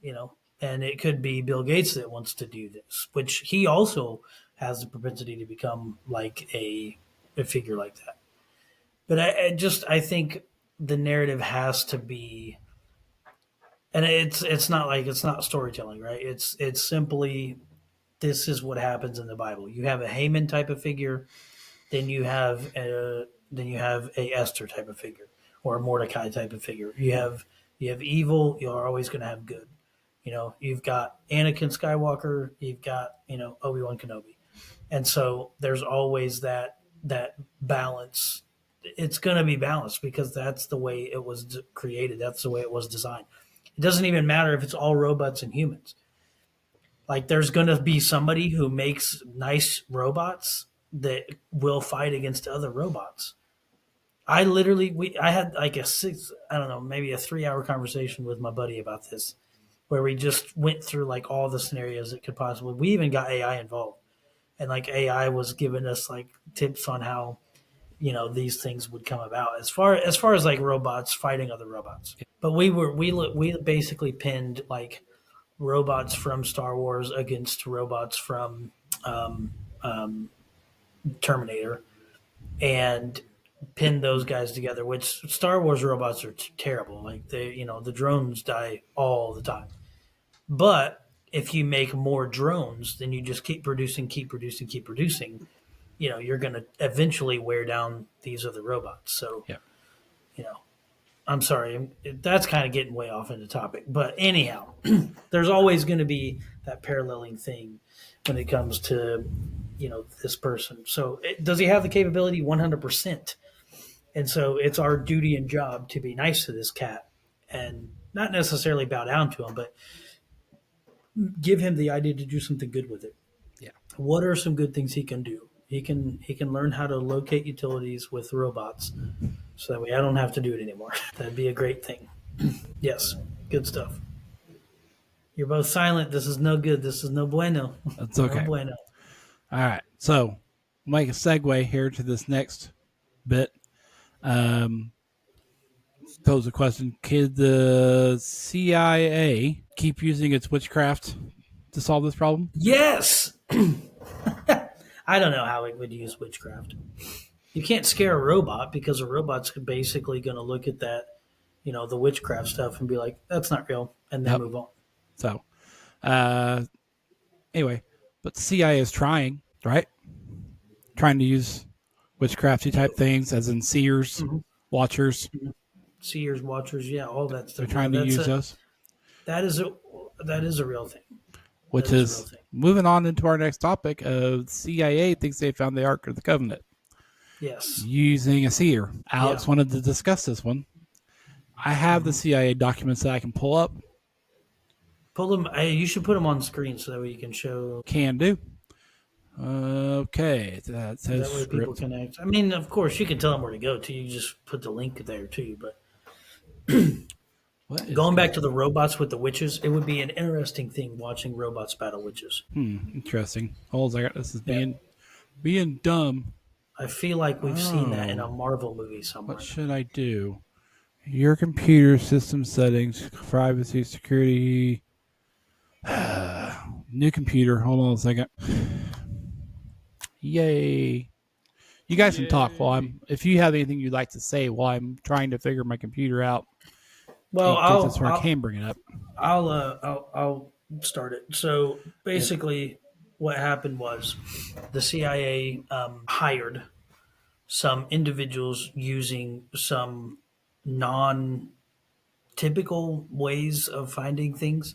And it could be Bill Gates that wants to do this, which he also has the propensity to become like a figure like that. But I think the narrative has to be, and it's not storytelling, right? It's simply this is what happens in the Bible. You have a Haman type of figure, then you have a Esther type of figure, or a Mordecai type of figure. You have evil. You're always going to have good. You know, you've got Anakin Skywalker. You've got Obi-Wan Kenobi, and so there's always that balance. It's going to be balanced because that's the way it was created. That's the way it was designed. It doesn't even matter if it's all robots and humans. Like there's going to be somebody who makes nice robots that will fight against other robots. I had like I don't know, maybe a 3 hour conversation with my buddy about this, where we just went through like all the scenarios that could possibly. We even got AI involved, and like AI was giving us like tips on how these things would come about as far as like robots fighting other robots. But we basically pinned like robots from Star Wars against robots from um, um, Terminator, and pin those guys together. Which Star Wars robots are terrible. Like the drones die all the time. But if you make more drones, then you just keep producing, keep producing, keep producing. You're going to eventually wear down these other robots. So, Yeah. you know, I'm sorry, that's kind of getting way off into topic. But anyhow, there's always going to be that paralleling thing when it comes to this person. So does he have the capability? 100%. And so it's our duty and job to be nice to this cat and not necessarily bow down to him, but give him the idea to do something good with it. Yeah. What are some good things he can do? He can learn how to locate utilities with robots, so that way I don't have to do it anymore. That'd be a great thing. Yes, good stuff. You're both silent. This is no good. This is no bueno. That's okay. No bueno. All right. So, make a segue here to this next bit. Pose a question. Could the CIA keep using its witchcraft to solve this problem? Yes. I don't know how it would use witchcraft. You can't scare a robot because a robot's basically going to look at that, the witchcraft stuff and be like, "That's not real," and then move on. So, uh, anyway, but the CIA is trying, right? Trying to use witchcrafty type things, as in seers, watchers. Seers, watchers, yeah, all that stuff. They're trying to use those. That is a real thing. Which is moving on into our next topic. The CIA thinks they found the Ark of the Covenant. Yes. Using a seer. Alex wanted to discuss this one. I have the CIA documents that I can pull up. Pull them. You should put them on screen so that way you can show. Can do. Okay. That says that way people can act. I mean, of course, you can tell them where to go to. You just put the link there too. But going back to the robots with the witches, it would be an interesting thing watching robots battle witches. Interesting. All I got this is being dumb. I feel like we've seen that in a Marvel movie somewhere. What should I do? Your computer system settings, privacy, security. New computer. Hold on a second. Yay. You guys can talk while if you have anything you'd like to say while I'm trying to figure my computer out. Well, I can bring it up. I'll start it. So basically, what happened was the CIA hired some individuals using some non-typical ways of finding things.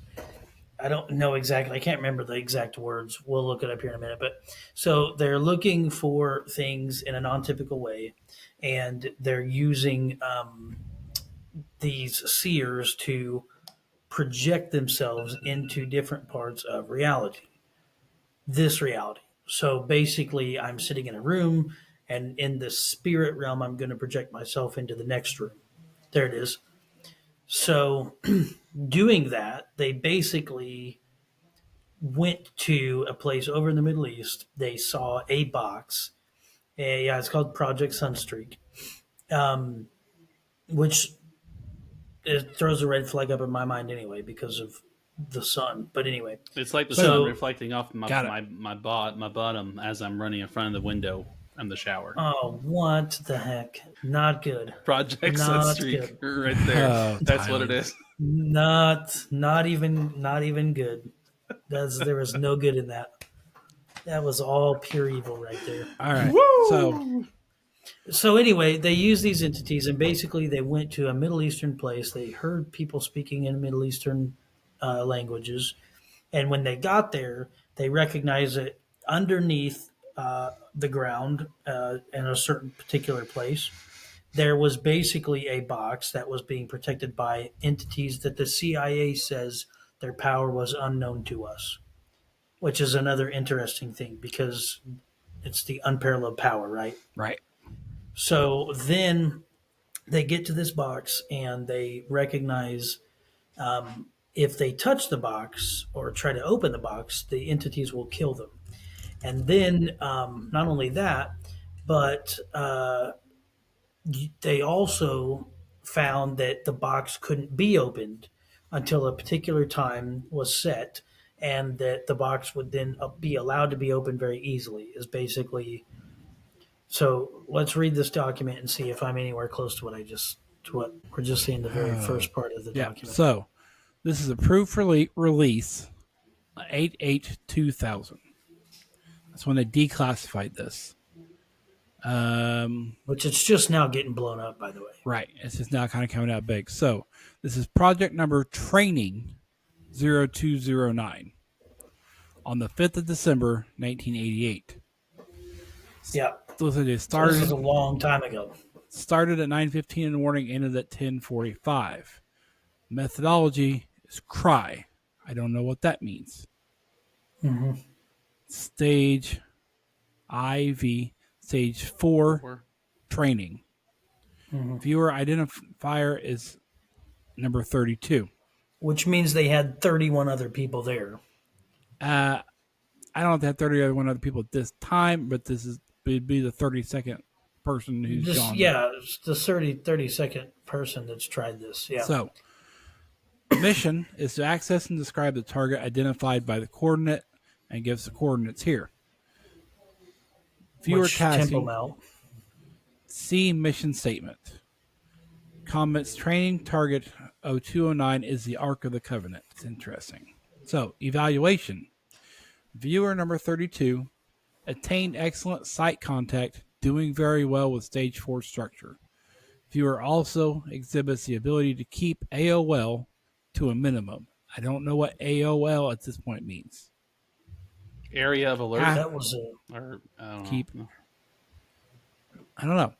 I don't know exactly. I can't remember the exact words. We'll look it up here in a minute. But so they're looking for things in a non-typical way, and they're using these seers to project themselves into different parts of reality. This reality. So basically, I'm sitting in a room, and in the spirit realm, I'm going to project myself into the next room. There it is. So doing that, they basically went to a place over in the Middle East. They saw a box. It's called Project Sunstreak, which it throws a red flag up in my mind anyway because of the sun. But anyway, It's like the sun so reflecting off my bottom as I'm running in front of the window in the shower. oh, what the heck? Not good. Project Not Sunstreak good. right there. Oh, That's what Tyler. it is. Not even good. There was no good in that. That was all pure evil right there. All right. Woo! So anyway, they used these entities, and basically they went to a Middle Eastern place. They heard people speaking in Middle Eastern languages, and when they got there, they recognized that underneath the ground in a certain particular place, there was basically a box that was being protected by entities that the CIA says their power was unknown to us, which is another interesting thing because it's the unparalleled power, right? Right. So then they get to this box and they recognize if they touch the box or try to open the box, the entities will kill them. And then not only that, but they also found that the box couldn't be opened until a particular time was set, and that the box would then be allowed to be opened very easily. Is basically so. Let's read this document and see if I'm anywhere close to what we're just seeing the very first part of the Yeah. document. So this is approved for release 8/8/2000. That's when they declassified this. Which it's just now getting blown up, by the way. Right. It's just now kind of coming out big. So this is project number training 0209 on the 5th of December, 1988. Yeah. So they This is a started long time ago. at 9:15 in the morning, ended at 10:45. Methodology is cry. I don't know what that means. Mm-hmm. Stage IV, stage 4 training. Mm-hmm. Viewer identifier is number 32. Which means they had 31 other people there. I don't have to have 31 other people at this time, but this would be the 32nd person who's gone. Yeah, it's the 32nd person that's tried this. Yeah. So, the mission is to access and describe the target identified by the coordinate and gives the coordinates here. Viewer Which Temple tasking. Mount. See mission statement. Comments training target 0209 is the Ark of the Covenant. It's interesting. So, evaluation. Viewer number 32 attained excellent sight contact, doing very well with stage 4 structure. Viewer also exhibits the ability to keep AOL to a minimum. I don't know what AOL at this point means. Area of alert. That was Or I don't Keep. know. I don't know.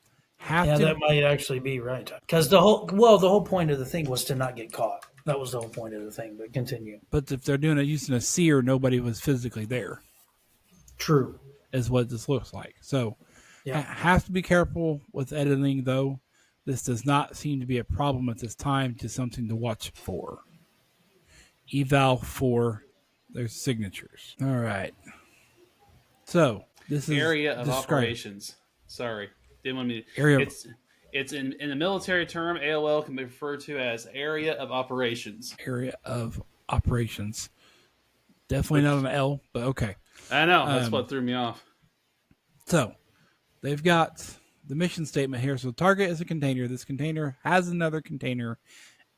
that might actually be right. Because the whole point of the thing was to not get caught. That was the whole point of the thing. But continue. But if they're doing it using a seer, nobody was physically there. True. Is what this looks like. So, Yeah. have to be careful with editing, though. This does not seem to be a problem at this time. Just something to watch for. Eval for their signatures. All right. So this is Area of described. operations. Sorry, didn't want me. Area. It's in the military term. AOL can be referred to as area of operations. Area of operations. Definitely not an L, but okay. I know that's what threw me off. So they've got the mission statement here. So the target is a container. This container has another container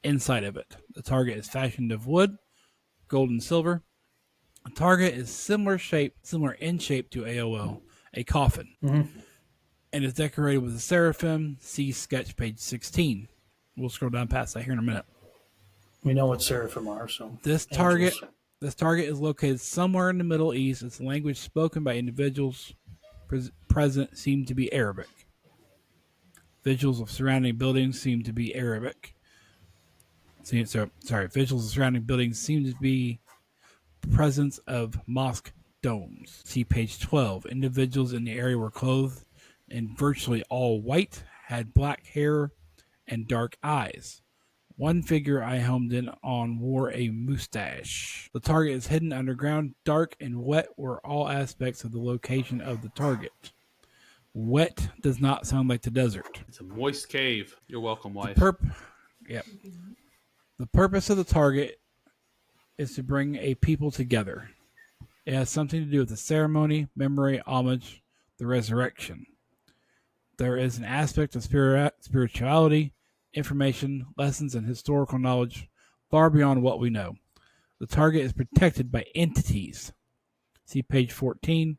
inside of it. The target is fashioned of wood, gold, and silver. The target is similar in shape to AOL, a coffin, and is decorated with a seraphim. See sketch page 16. We'll scroll down past that here in a minute. We know what seraphim are. So This target is located somewhere in the Middle East. Its language spoken by individuals present seem to be Arabic. Visuals of surrounding buildings seem to be Arabic. Visuals of surrounding buildings seem to be presence of mosque domes. See page 12. Individuals in the area were clothed in virtually all white, had black hair, and dark eyes. One figure I homed in on wore a mustache. The target is hidden underground. Dark and wet were all aspects of the location of the target. Wet does not sound like the desert. It's a moist cave. You're welcome, wife. The purpose of the target is to bring a people together. It has something to do with the ceremony, memory, homage, the resurrection. There is an aspect of spirituality, information, lessons, and historical knowledge far beyond what we know. The target is protected by entities. See page 14,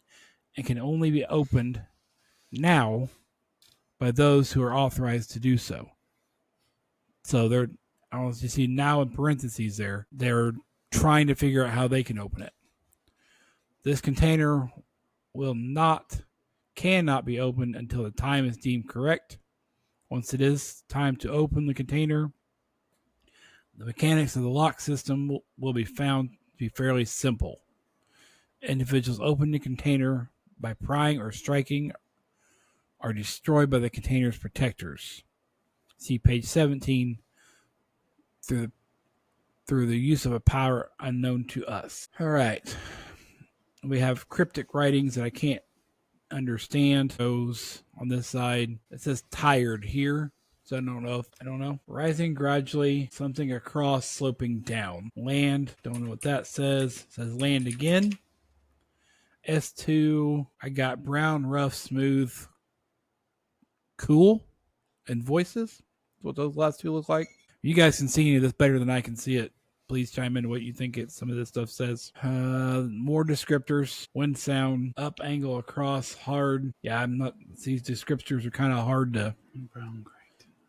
and can only be opened now by those who are authorized to do so. So they're, I don't know if you see now in parentheses there, they're trying to figure out how they can open it. This container cannot be opened until the time is deemed correct. Once it is time to open the container, the mechanics of the lock system will be found to be fairly simple. Individuals open the container by prying or striking are destroyed by the container's protectors. See page 17 through the use of a power unknown to us. All right. We have cryptic writings that I can't understand. Those on this side. It says tired here. So I don't know. Rising gradually, something across, sloping down. Land, don't know what that says. It says land again. S2, I got brown, rough, smooth, cool, and voices. That's what those last two look like. You guys can see any of this better than I can see it. Please chime in what you think some of this stuff says. More descriptors. Wind sound, up, angle, across, hard. Yeah, these descriptors are kind of hard to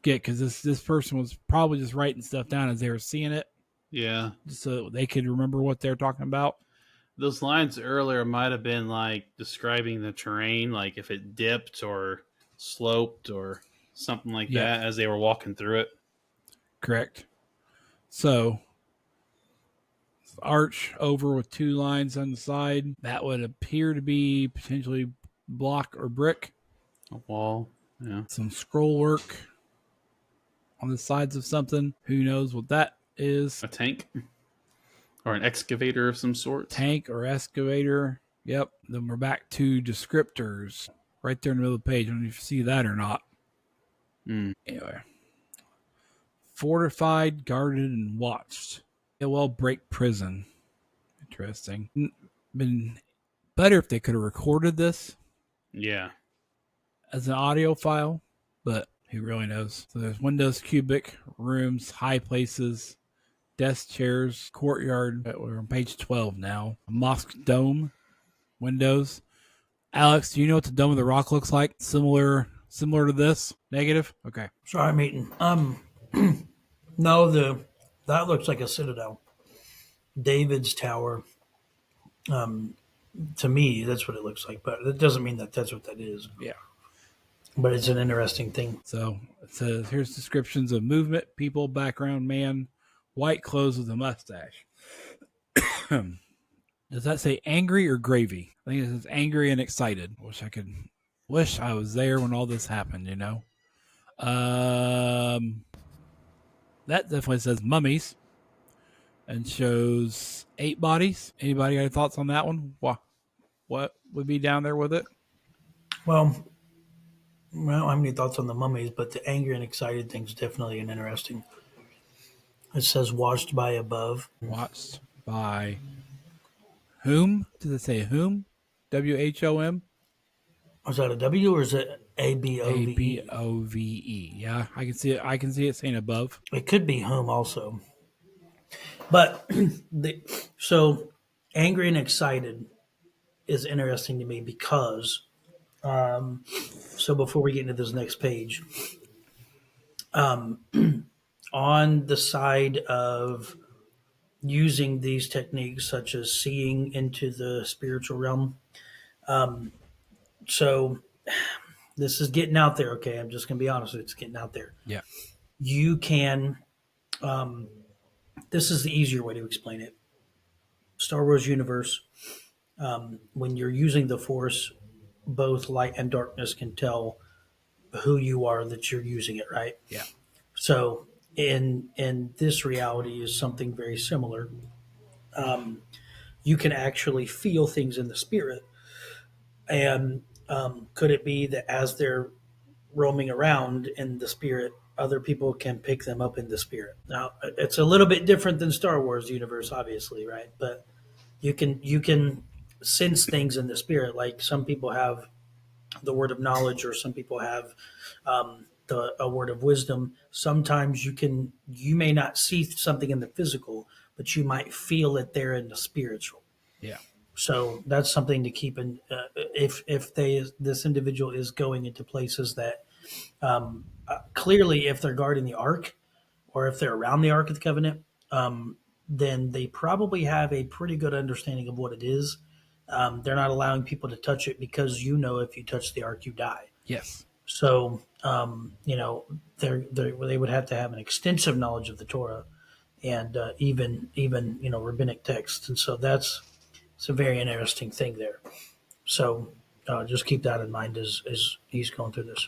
get because this person was probably just writing stuff down as they were seeing it. Yeah. So they could remember what they're talking about. Those lines earlier might have been like describing the terrain, like if it dipped or sloped or something like that as they were walking through it. Correct. So, arch over with two lines on the side. That would appear to be potentially block or brick. A wall. Yeah. Some scroll work on the sides of something. Who knows what that is? A tank? Or an excavator of some sort? Tank or excavator. Yep. Then we're back to descriptors. Right there in the middle of the page. I don't know if you see that or not. Anyway. Fortified, guarded, and watched. It will break prison. Interesting. Been better if they could have recorded this. Yeah. As an audio file, but who really knows? So there's windows, cubic, rooms, high places, desk, chairs, courtyard. We're on page 12 now. A mosque dome, windows. Alex, do you know what the Dome of the Rock looks like? Similar to this? Negative? Okay. Sorry, I'm eating. No, that looks like a citadel. David's tower. To me, that's what it looks like, but it doesn't mean that that's what that is. Yeah. But it's an interesting thing. So it says here's descriptions of movement, people, background, man, white clothes with a mustache. Does that say angry or gravy? I think it says angry and excited. Wish I was there when all this happened, you know? That definitely says mummies and shows 8 bodies. Anybody got any thoughts on that one? What would be down there with it? Well, I don't have any thoughts on the mummies, but the angry and excited thing's definitely an interesting. It says watched by above. Watched by whom? Does it say whom? WHOM? Is that a W or is it ABOVE? ABOVE. Yeah, I can see it. I can see it saying above. It could be whom also. But so angry and excited is interesting to me because so before we get into this next page, on the side of using these techniques such as seeing into the spiritual realm, so this is getting out there, okay? I'm just going to be honest with you. It's getting out there. Yeah. You can, this is the easier way to explain it. Star Wars universe, when you're using the Force, both light and darkness can tell who you are that you're using it, right? Yeah. So in this reality is something very similar. You can actually feel things in the spirit. And could it be that as they're roaming around in the spirit, other people can pick them up in the spirit. Now, it's a little bit different than Star Wars universe, obviously, right? But you can sense things in the spirit. Like some people have the word of knowledge, or some people have a word of wisdom. Sometimes you may not see something in the physical, but you might feel it there in the spiritual. Yeah. So that's something to keep in. If this individual is going into places that clearly, if they're guarding the ark, or if they're around the Ark of the Covenant, then they probably have a pretty good understanding of what it is. They're not allowing people to touch it because if you touch the Ark, you die. Yes. So, they would have to have an extensive knowledge of the Torah and even rabbinic texts, and so it's a very interesting thing there. So, just keep that in mind as he's going through this.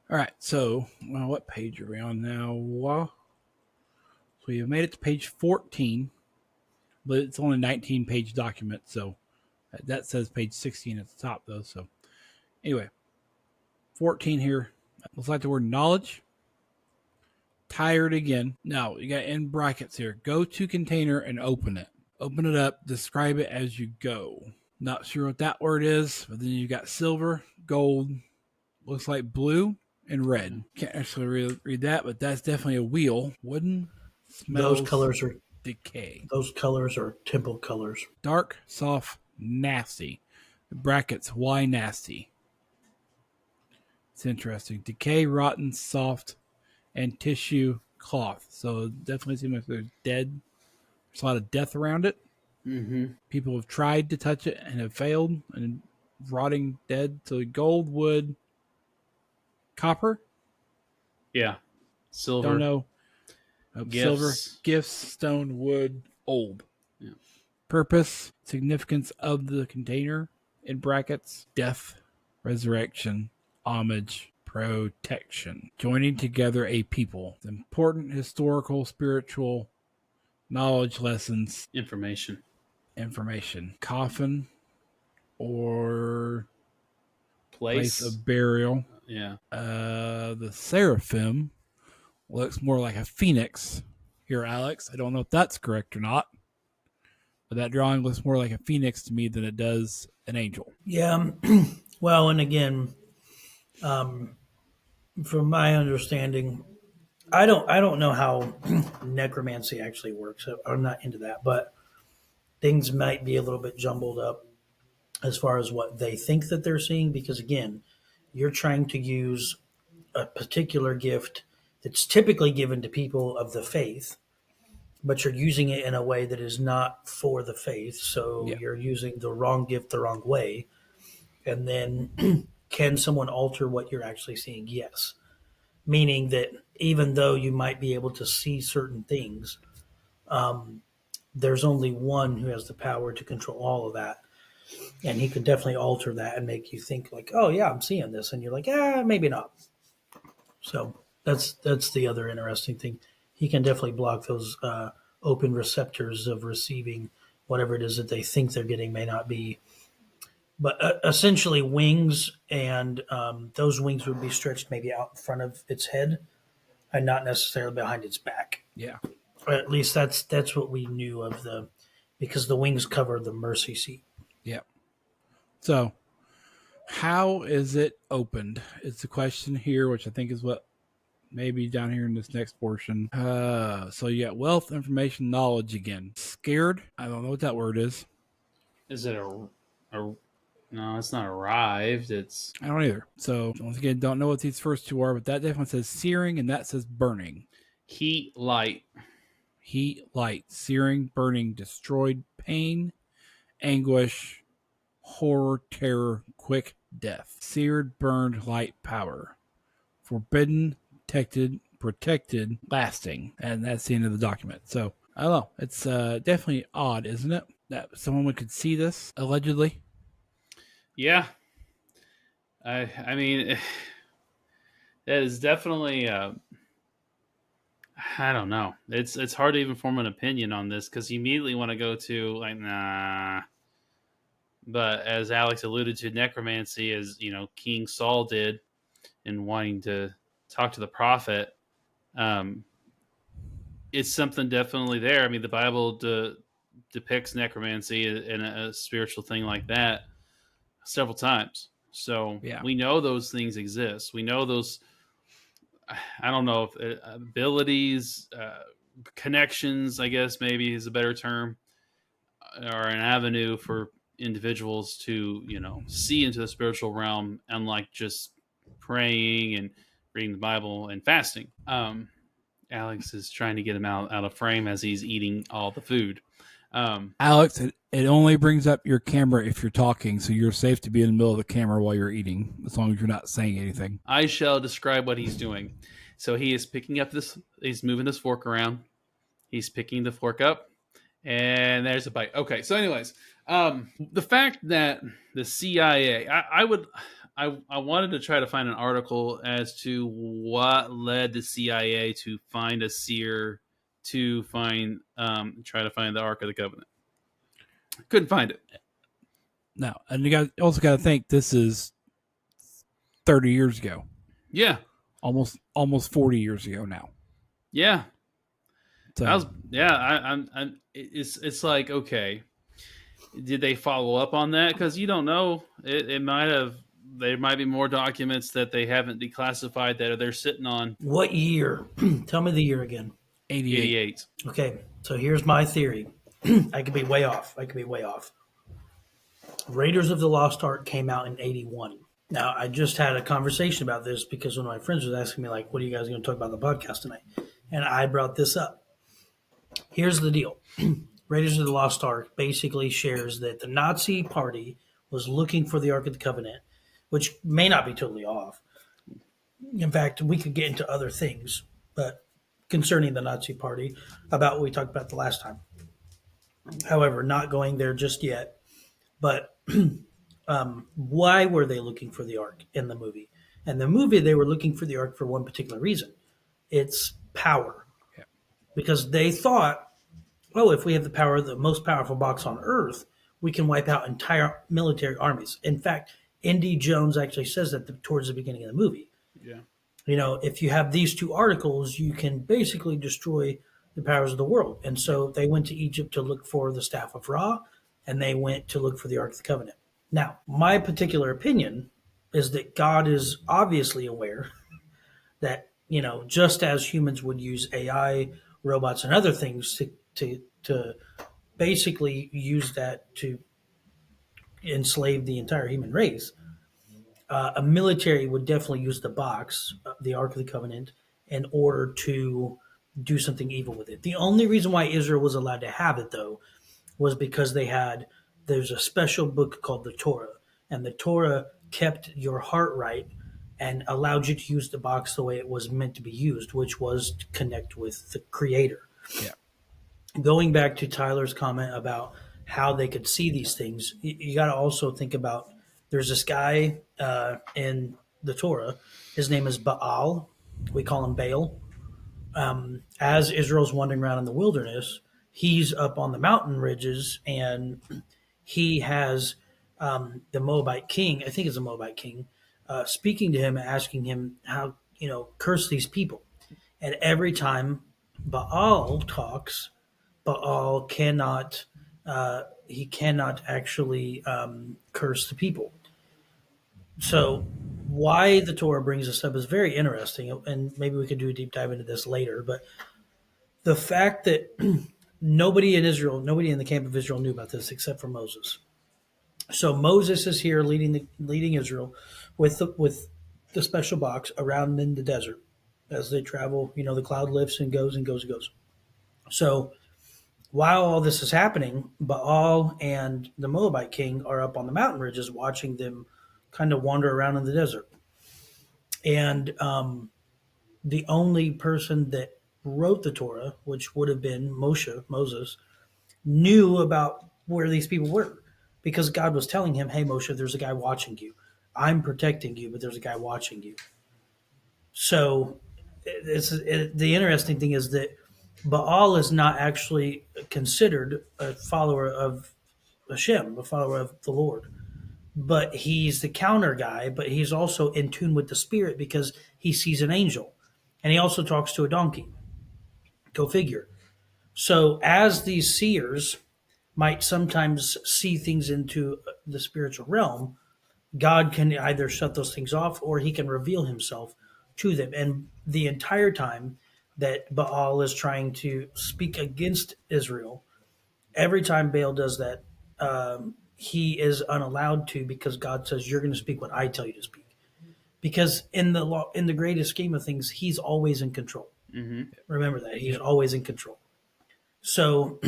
All right. So, what page are we on now? So we have made it to page 14, but it's only a 19-page document. So that says page 16 at the top, though. So anyway, 14 here. Looks like the word knowledge. Tired again. Now, you got in brackets here. Go to container and open it. Open it up. Describe it as you go. Not sure what that word is, but then you got silver, gold, looks like blue, and red. Can't actually read that, but that's definitely a wheel. Wooden, smells decay. Those colors are temple colors. Dark, soft, nasty. Brackets, why nasty? It's interesting. Decay, rotten, soft, and tissue cloth. So it definitely seems like there's dead. There's a lot of death around it. Mm-hmm. People have tried to touch it and have failed, and rotting dead. So gold, wood, copper. Yeah, silver. Don't know. Gifts. Silver, gifts, stone, wood, old. Yeah. Purpose, significance of the container in brackets, death, resurrection, homage, protection. Joining together a people. Important historical, spiritual knowledge lessons. Information. Coffin or place Place of burial. Yeah. The seraphim looks more like a phoenix here, Alex. I don't know if that's correct or not, but that drawing looks more like a phoenix to me than it does an angel. Yeah. Well, and again, from my understanding, I don't know how necromancy actually works. I'm not into that, but things might be a little bit jumbled up as far as what they think that they're seeing, because again, you're trying to use a particular gift that's typically given to people of the faith, but you're using it in a way that is not for the faith. So Yeah. you're using the wrong gift the wrong way. And then can someone alter what you're actually seeing? Yes. Meaning that even though you might be able to see certain things, there's only one who has the power to control all of that. And he could definitely alter that and make you think like, oh yeah, I'm seeing this. And you're like, maybe not. So that's the other interesting thing. He can definitely block those open receptors of receiving whatever it is that they think they're getting may not be. But essentially wings, and those wings would be stretched maybe out in front of its head and not necessarily behind its back. Yeah. Or at least that's what we knew of because the wings cover the mercy seat. Yeah. So how is it opened? It's the question here, which I think is what maybe down here in this next portion. So you got wealth, information, knowledge again. Scared? I don't know what that word is. Is it no, it's not arrived. It's I don't either. So once again, don't know what these first two are, but that definitely says searing and that says burning. heat, light. Heat, light, searing, burning, destroyed, pain, anguish, horror, terror, quick death. Seared, burned, light, power. Forbidden, protected, lasting. And that's the end of the document. So I don't know. It's definitely odd, isn't it? That someone could see this, allegedly. Yeah. I mean, that is definitely. I don't know. It's hard to even form an opinion on this because you immediately want to go to like nah. But as Alex alluded to, necromancy, as King Saul did, in wanting to talk to the prophet, it's something definitely there. I mean, the Bible depicts necromancy and a spiritual thing like that several times. So Yeah. we know those things exist. We know those, I don't know if abilities, connections, I guess maybe is a better term, or an avenue for individuals to, see into the spiritual realm, unlike just praying and reading the Bible and fasting. Alex is trying to get him out of frame as he's eating all the food. Alex, it only brings up your camera if you're talking, so you're safe to be in the middle of the camera while you're eating, as long as you're not saying anything. I shall describe what he's doing. So he is picking up he's moving this fork around. He's picking the fork up, and there's a bite. Okay, so anyways, the fact that the CIA, I wanted to try to find an article as to what led the CIA to find a seer to try to find the Ark of the Covenant. Couldn't find it. No, and you also got to think this is 30 years ago. Yeah, almost 40 years ago now. Yeah, so. It's like, okay, did they follow up on that? Because you don't know. It might have. There might be more documents that they haven't declassified that they're sitting on. What year? Tell me the year again. 88. Okay, so here's my theory. I could be way off. Raiders of the Lost Ark came out in 81. Now, I just had a conversation about this because one of my friends was asking me, like, what are you guys going to talk about on the podcast tonight? And I brought this up. Here's the deal. Raiders of the Lost Ark basically shares that the Nazi party was looking for the Ark of the Covenant, which may not be totally off. In fact, we could get into other things, but concerning the Nazi party, about what we talked about the last time. However, not going there just yet. But why were they looking for the Ark in the movie? And the movie, they were looking for the Ark for one particular reason. It's power. Yeah. Because they thought, oh, if we have the power, the most powerful box on Earth, we can wipe out entire military armies. In fact, Indy Jones actually says that towards the beginning of the movie. Yeah. If you have these two articles, you can basically destroy the powers of the world. And so they went to Egypt to look for the Staff of Ra, and they went to look for the Ark of the Covenant. Now, my particular opinion is that God is obviously aware that, just as humans would use AI, robots, and other things to basically use that to enslave the entire human race, a military would definitely use the box, the Ark of the Covenant, in order to do something evil with it. The only reason why Israel was allowed to have it, though, was because there's a special book called the Torah, and the Torah kept your heart right and allowed you to use the box the way it was meant to be used, which was to connect with the Creator. Yeah. Going back to Tyler's comment about how they could see these things, you got to also think about, there's this guy in the Torah. His name is Baal. We call him Baal. As Israel's wandering around in the wilderness, he's up on the mountain ridges, and he has the Moabite king, I think it's a Moabite king, speaking to him, asking him how, curse these people. And every time Baal talks, Baal cannot actually curse the people. So why the Torah brings this up is very interesting, and maybe we could do a deep dive into this later. But the fact that nobody in the camp of Israel knew about this except for Moses. So Moses is here leading Israel with the special box around in the desert as they travel. The cloud lifts and goes and goes and goes. So while all this is happening, Baal and the Moabite king are up on the mountain ridges watching them kind of wander around in the desert. And the only person that wrote the Torah, which would have been Moses, knew about where these people were, because God was telling him, hey, Moshe, there's a guy watching you. I'm protecting you, but there's a guy watching you. So the interesting thing is that Baal is not actually considered a follower of Hashem, a follower of the Lord. but he's the counter guy, but he's also in tune with the spirit because he sees an angel. And he also talks to a donkey. Go figure. So, as these seers might sometimes see things into the spiritual realm, God can either shut those things off or he can reveal himself to them. And the entire time that Baal is trying to speak against Israel, every time Baal does that, he is unallowed to because God says, "You're going to speak what I tell you to speak." Because in the law, in the greatest scheme of things, he's always in control. Mm-hmm. Remember that he's always in control. So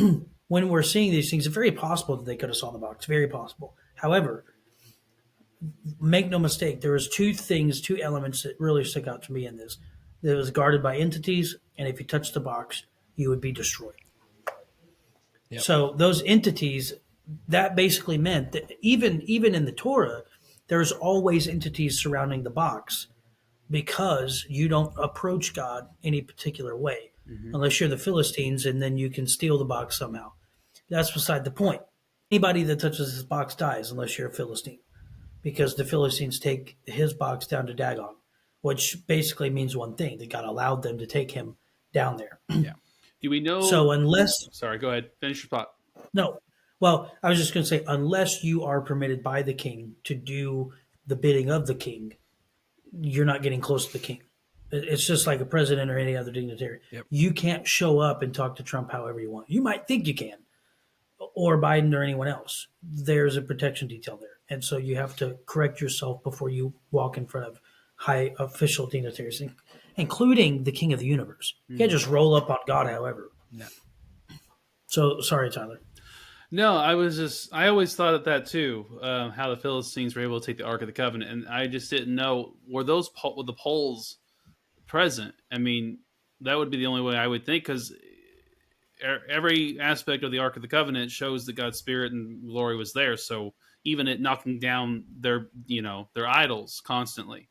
when we're seeing these things, it's very possible that they could have saw the box. Very possible. However, make no mistake, there was two elements that really stick out to me in this. It was guarded by entities, and if you touch the box, you would be destroyed. Yep. So those entities, that basically meant that even in the Torah, there's always entities surrounding the box because you don't approach God any particular way unless you're the Philistines, and then you can steal the box somehow. That's beside the point. Anybody that touches this box dies unless you're a Philistine, because the Philistines take his box down to Dagon, which basically means one thing: that God allowed them to take him down there. Yeah. Do we know? So unless Sorry, go ahead. Finish your thought. no, well, I was just going to say, unless you are permitted by the king to do the bidding of the king, you're not getting close to the king. It's just like a president or any other dignitary. Yep. You can't show up and talk to Trump however you want. You might think you can, or Biden or anyone else. There's a protection detail there. And so you have to correct yourself before you walk in front of high official dignitaries, including the king of the universe. You can't just roll up on God however. No. So, sorry, Tyler. No, I always thought of that too. How the Philistines were able to take the Ark of the Covenant, and I just didn't know were the poles present. I mean, that would be the only way I would think, because every aspect of the Ark of the Covenant shows that God's Spirit and glory was there. So even it knocking down their idols constantly.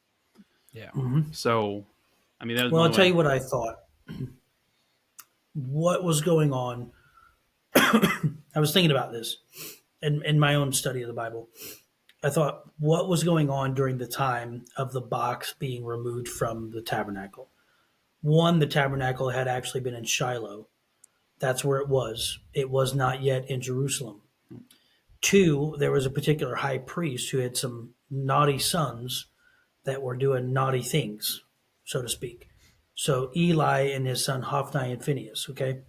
Yeah. So, I mean, that was Well, I'll tell you what I thought. What was going on? I was thinking about this in my own study of the Bible. I thought, what was going on during the time of the box being removed from the tabernacle? One, the tabernacle had actually been in Shiloh. That's where it was. It was not yet in Jerusalem. Two, there was a particular high priest who had some naughty sons that were doing naughty things, so to speak. So Eli and his son Hophni and Phinehas, okay?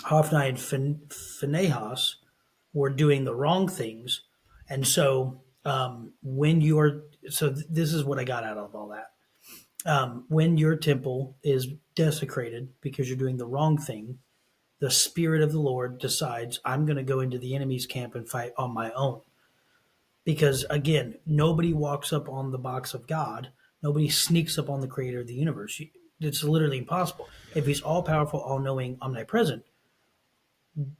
Hophni and Phinehas were doing the wrong things. And so this is what I got out of all that. When your temple is desecrated because you're doing the wrong thing, the Spirit of the Lord decides, I'm going to go into the enemy's camp and fight on my own. Because again, nobody walks up on the box of God. Nobody sneaks up on the creator of the universe. It's literally impossible. If he's all powerful, all knowing, omnipresent,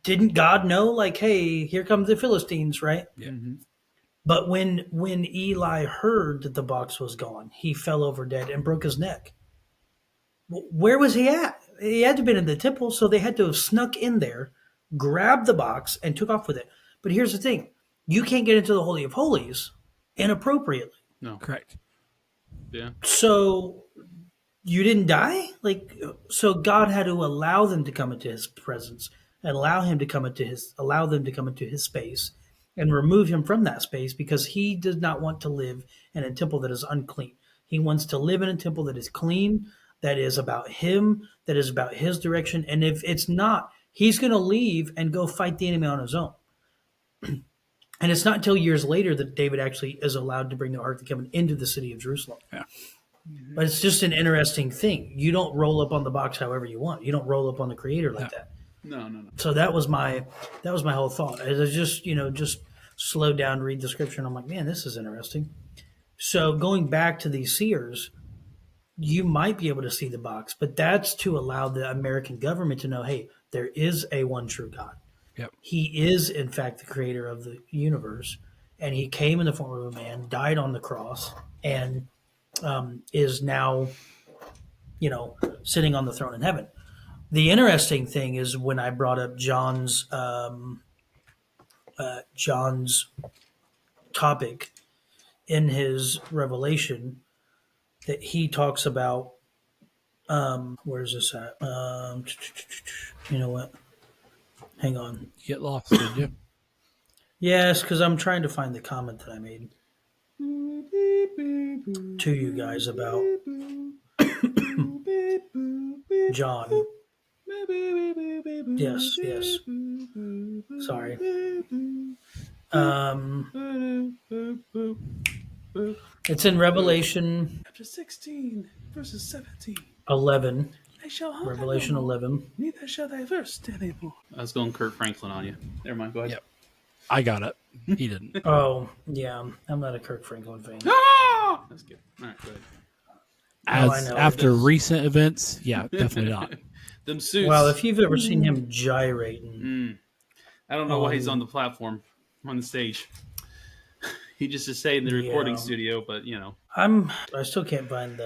didn't God know, like, hey, here comes the Philistines, right? Yeah. Mm-hmm. But when Eli heard that the box was gone, he fell over dead and broke his neck. Where was he at? He had to have been in the temple, so they had to have snuck in there, grabbed the box, and took off with it. But here's the thing. You can't get into the Holy of Holies inappropriately. No. Correct. Yeah. So you didn't die? So God had to allow them to come into his presence and allow them to come into his space and remove him from that space, because he does not want to live in a temple that is unclean. He wants to live in a temple that is clean, that is about him, that is about his direction. And if it's not, he's going to leave and go fight the enemy on his own. And it's not until years later that David actually is allowed to bring the Ark of the Covenant into the city of Jerusalem. Yeah. But it's just an interesting thing. You don't roll up on the box however you want. You don't roll up on the creator like that. No. So that was my whole thought. As I just slowed down, read the scripture, and I'm like, man, this is interesting. So going back to these seers, you might be able to see the box, but that's to allow the American government to know, hey, there is a one true God. Yep. He is, in fact, the creator of the universe, and he came in the form of a man, died on the cross, and is now, sitting on the throne in heaven. The interesting thing is when I brought up John's John's topic in his revelation that he talks about. Where's this at? You know what? Hang on. You get lost, did you? Yes, because I'm trying to find the comment that I made to you guys about John. Yes, yes. Sorry. It's in Revelation Chapter 16, verses 17. 11. I shall hunt Revelation no more, 11. neither shall thy thirst anymore. I was going Kurt Franklin on you. Never mind, go ahead. Yep. I got it. He didn't. Oh, yeah. I'm not a Kirk Franklin fan. Ah! That's good. All right, go ahead. As I know. after recent events, yeah, definitely not. Them suits. Well, if you've ever seen him gyrating, I don't know why he's on the platform, on the stage. He just is staying in the recording studio, but you know. I still can't find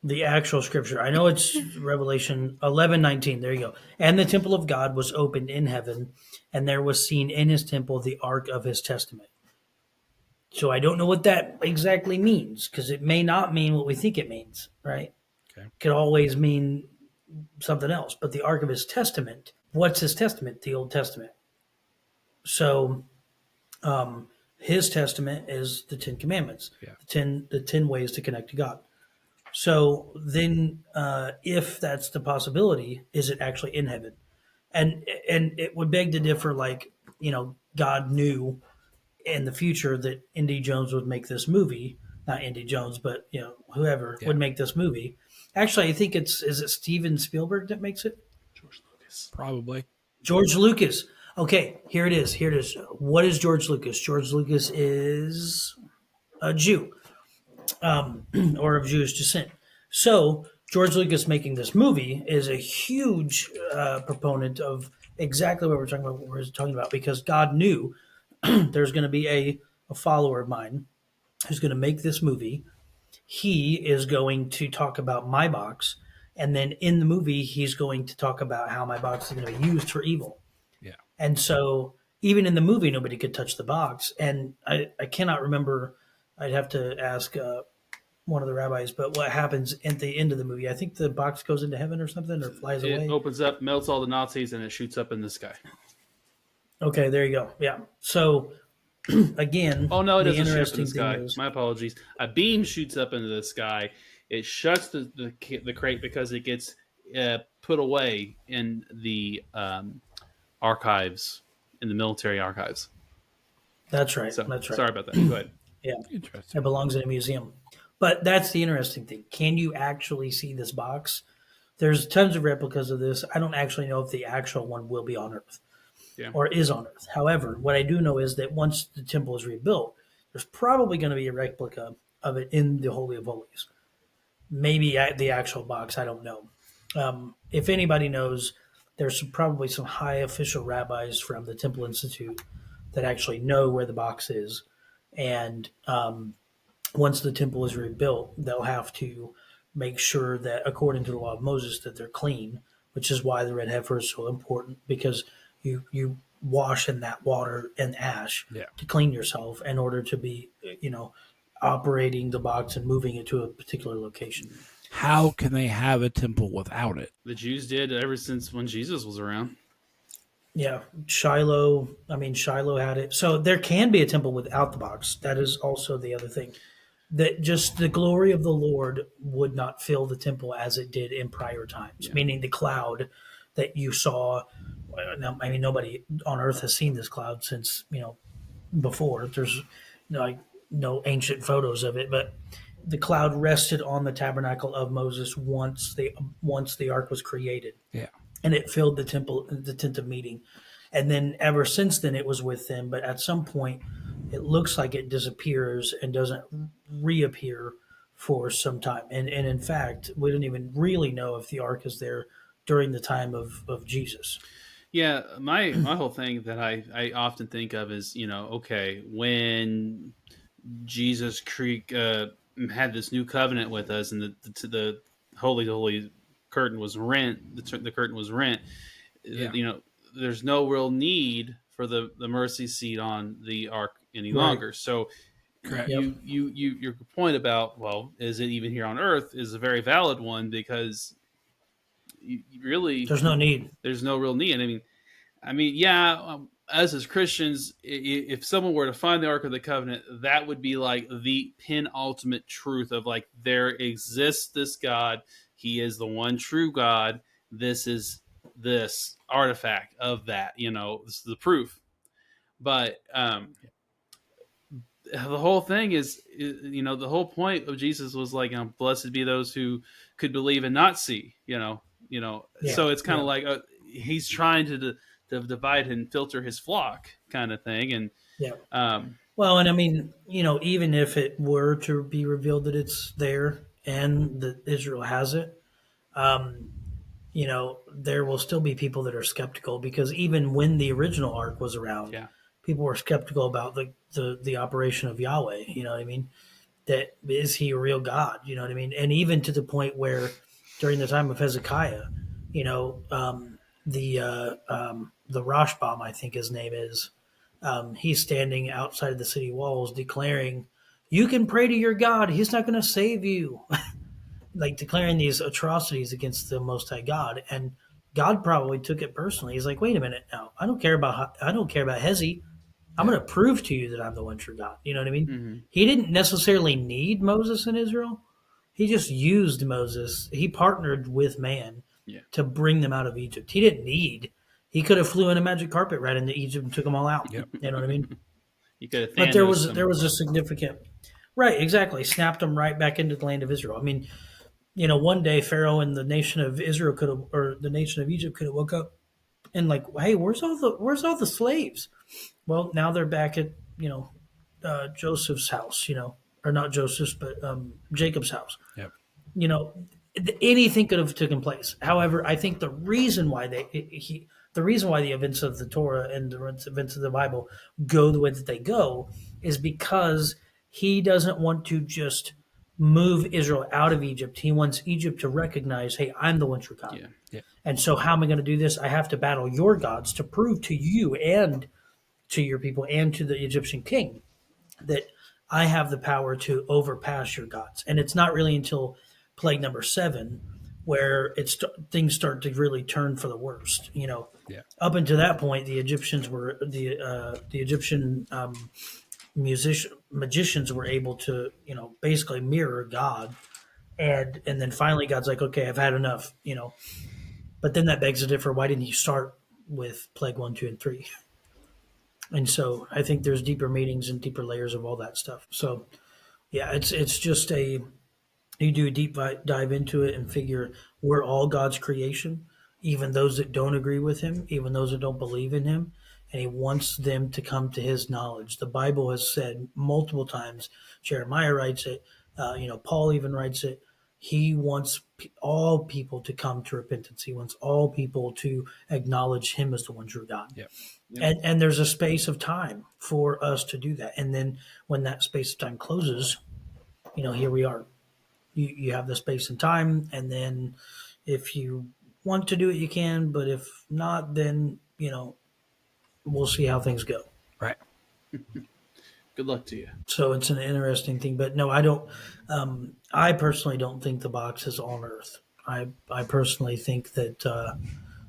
the actual scripture. I know it's Revelation 11:19. There you go. And the temple of God was opened in heaven, and there was seen in his temple the ark of his testament. So I don't know what that exactly means, because it may not mean what we think it means, right? Okay. It could always mean something else. But the ark of his testament, what's his testament? The Old Testament. So his testament is the Ten Commandments, the 10 ways to connect to God. So then, if that's the possibility, is it actually in heaven? And it would beg to differ. Like, God knew in the future that Indy Jones would make this movie. Not Indy Jones, but whoever would make this movie. Actually, I think is it Steven Spielberg that makes it? George Lucas. Probably. George Lucas. Okay, here it is. Here it is. What is George Lucas? George Lucas is a Jew, or of Jewish descent. So George Lucas making this movie is a huge proponent of exactly what we're talking about, because God knew there's going to be a follower of mine who's going to make this movie. He is going to talk about my box, and then in the movie, he's going to talk about how my box is going to be used for evil. Yeah. And so even in the movie, nobody could touch the box. And I cannot remember. I'd have to ask one of the rabbis, but what happens at the end of the movie? I think the box goes into heaven or something, or flies away. It opens up, melts all the Nazis, and it shoots up in the sky. Okay, there you go. Yeah. So again, oh no, it doesn't shoot up in the sky. Is, my apologies. A beam shoots up into the sky. It shuts the crate because it gets put away in the archives, in the military archives. That's right. So, that's right. Sorry about that. Go ahead. Yeah. Interesting. It belongs in a museum. But that's the interesting thing. Can you actually see this box? There's tons of replicas of this. I don't actually know if the actual one will be on Earth or is on Earth. However, what I do know is that once the temple is rebuilt, there's probably going to be a replica of it in the Holy of Holies. Maybe the actual box. I don't know. If anybody knows, there's probably some high official rabbis from the Temple Institute that actually know where the box is. And once the temple is rebuilt, they'll have to make sure that, according to the law of Moses, that they're clean, which is why the red heifer is so important, because you wash in that water and ash to clean yourself in order to be, operating the box and moving it to a particular location. How can they have a temple without it? The Jews did ever since when Jesus was around. Yeah, Shiloh had it. So there can be a temple without the box. That is also the other thing. That just the glory of the Lord would not fill the temple as it did in prior times, meaning the cloud that you saw. I mean, nobody on earth has seen this cloud since, before. There's no ancient photos of it, but the cloud rested on the tabernacle of Moses once the ark was created. Yeah. And it filled the temple, the tent of meeting. And then ever since then, it was with them. But at some point, it looks like it disappears and doesn't reappear for some time. And in fact, we don't even really know if the ark is there during the time of Jesus. Yeah, my whole thing that I often think of is, okay, when Jesus had this new covenant with us, and the holy curtain was rent. The curtain was rent. Yeah. There's no real need for the mercy seat on the ark any Right. longer. So Correct. your point about, well, is it even here on Earth, is a very valid one, because really There's no need. there's no real need. I mean, yeah, us as Christians, if someone were to find the Ark of the Covenant, that would be like the penultimate truth of like, there exists this God. He is the one true God. This is this artifact of that. This is the proof. But the whole thing is, the whole point of Jesus was like, blessed be those who could believe and not see. Yeah. So it's kind of Yeah. like he's trying to divide and filter his flock, kind of thing. And Yeah. Well, and I mean, even if it were to be revealed that it's there and that Israel has it, um, there will still be people that are skeptical, because even when the original ark was around, yeah, people were skeptical about the operation of Yahweh. You know what I mean? That is he a real God? You know what I mean? And even to the point where during the time of Hezekiah, the Rashbam, I think his name is, he's standing outside of the city walls declaring, "You can pray to your God; He's not going to save you." Like declaring these atrocities against the Most High God, and God probably took it personally. He's like, "Wait a minute now. I don't care about Hezi. I'm going to prove to you that I'm the one true God." You know what I mean? mm-hmm. He didn't necessarily need Moses in Israel. He just used Moses. He partnered with man Yeah. to bring them out of Egypt. He didn't need. He could have flew in a magic carpet right into Egypt and took them all out. Yep. You know what I mean? You could have But Thanos there was a significant, right? Exactly, snapped them right back into the land of Israel. I mean, one day Pharaoh and the nation of Israel could have, or the nation of Egypt could have woke up and like, hey, where's all the slaves? Well, now they're back at Joseph's house, or not Joseph's, but Jacob's house. Yep. Anything could have taken place. However, I think the reason why the events of the Torah and the events of the Bible go the way that they go is because he doesn't want to just move Israel out of Egypt. He wants Egypt to recognize, hey, I'm the one true God. Yeah. Yeah. And so how am I going to do this? I have to battle your gods to prove to you and to your people and to the Egyptian king that I have the power to overpass your gods. And it's not really until plague number 7 where things start to really turn for the worst. Yeah. Up until that point, the Egyptians were the Egyptian magicians were able to basically mirror God, and then finally God's like, okay, I've had enough. But then that begs the differ. Why didn't he start with plague 1, 2, and 3? And so I think there's deeper meanings and deeper layers of all that stuff. So yeah, it's just you do a deep dive into it and figure we're all God's creation, even those that don't agree with him, even those that don't believe in him, and he wants them to come to his knowledge. The Bible has said multiple times, Jeremiah writes it, Paul even writes it, he wants all people to come to repentance. He wants all people to acknowledge him as the one true God. Yep. And there's a space of time for us to do that. And then when that space of time closes, here we are. You have the space and time, and then if you want to do it, you can. But if not, then we'll see how things go. Right. Good luck to you. So it's an interesting thing, but no, I don't. I personally don't think the box is on Earth. I personally think that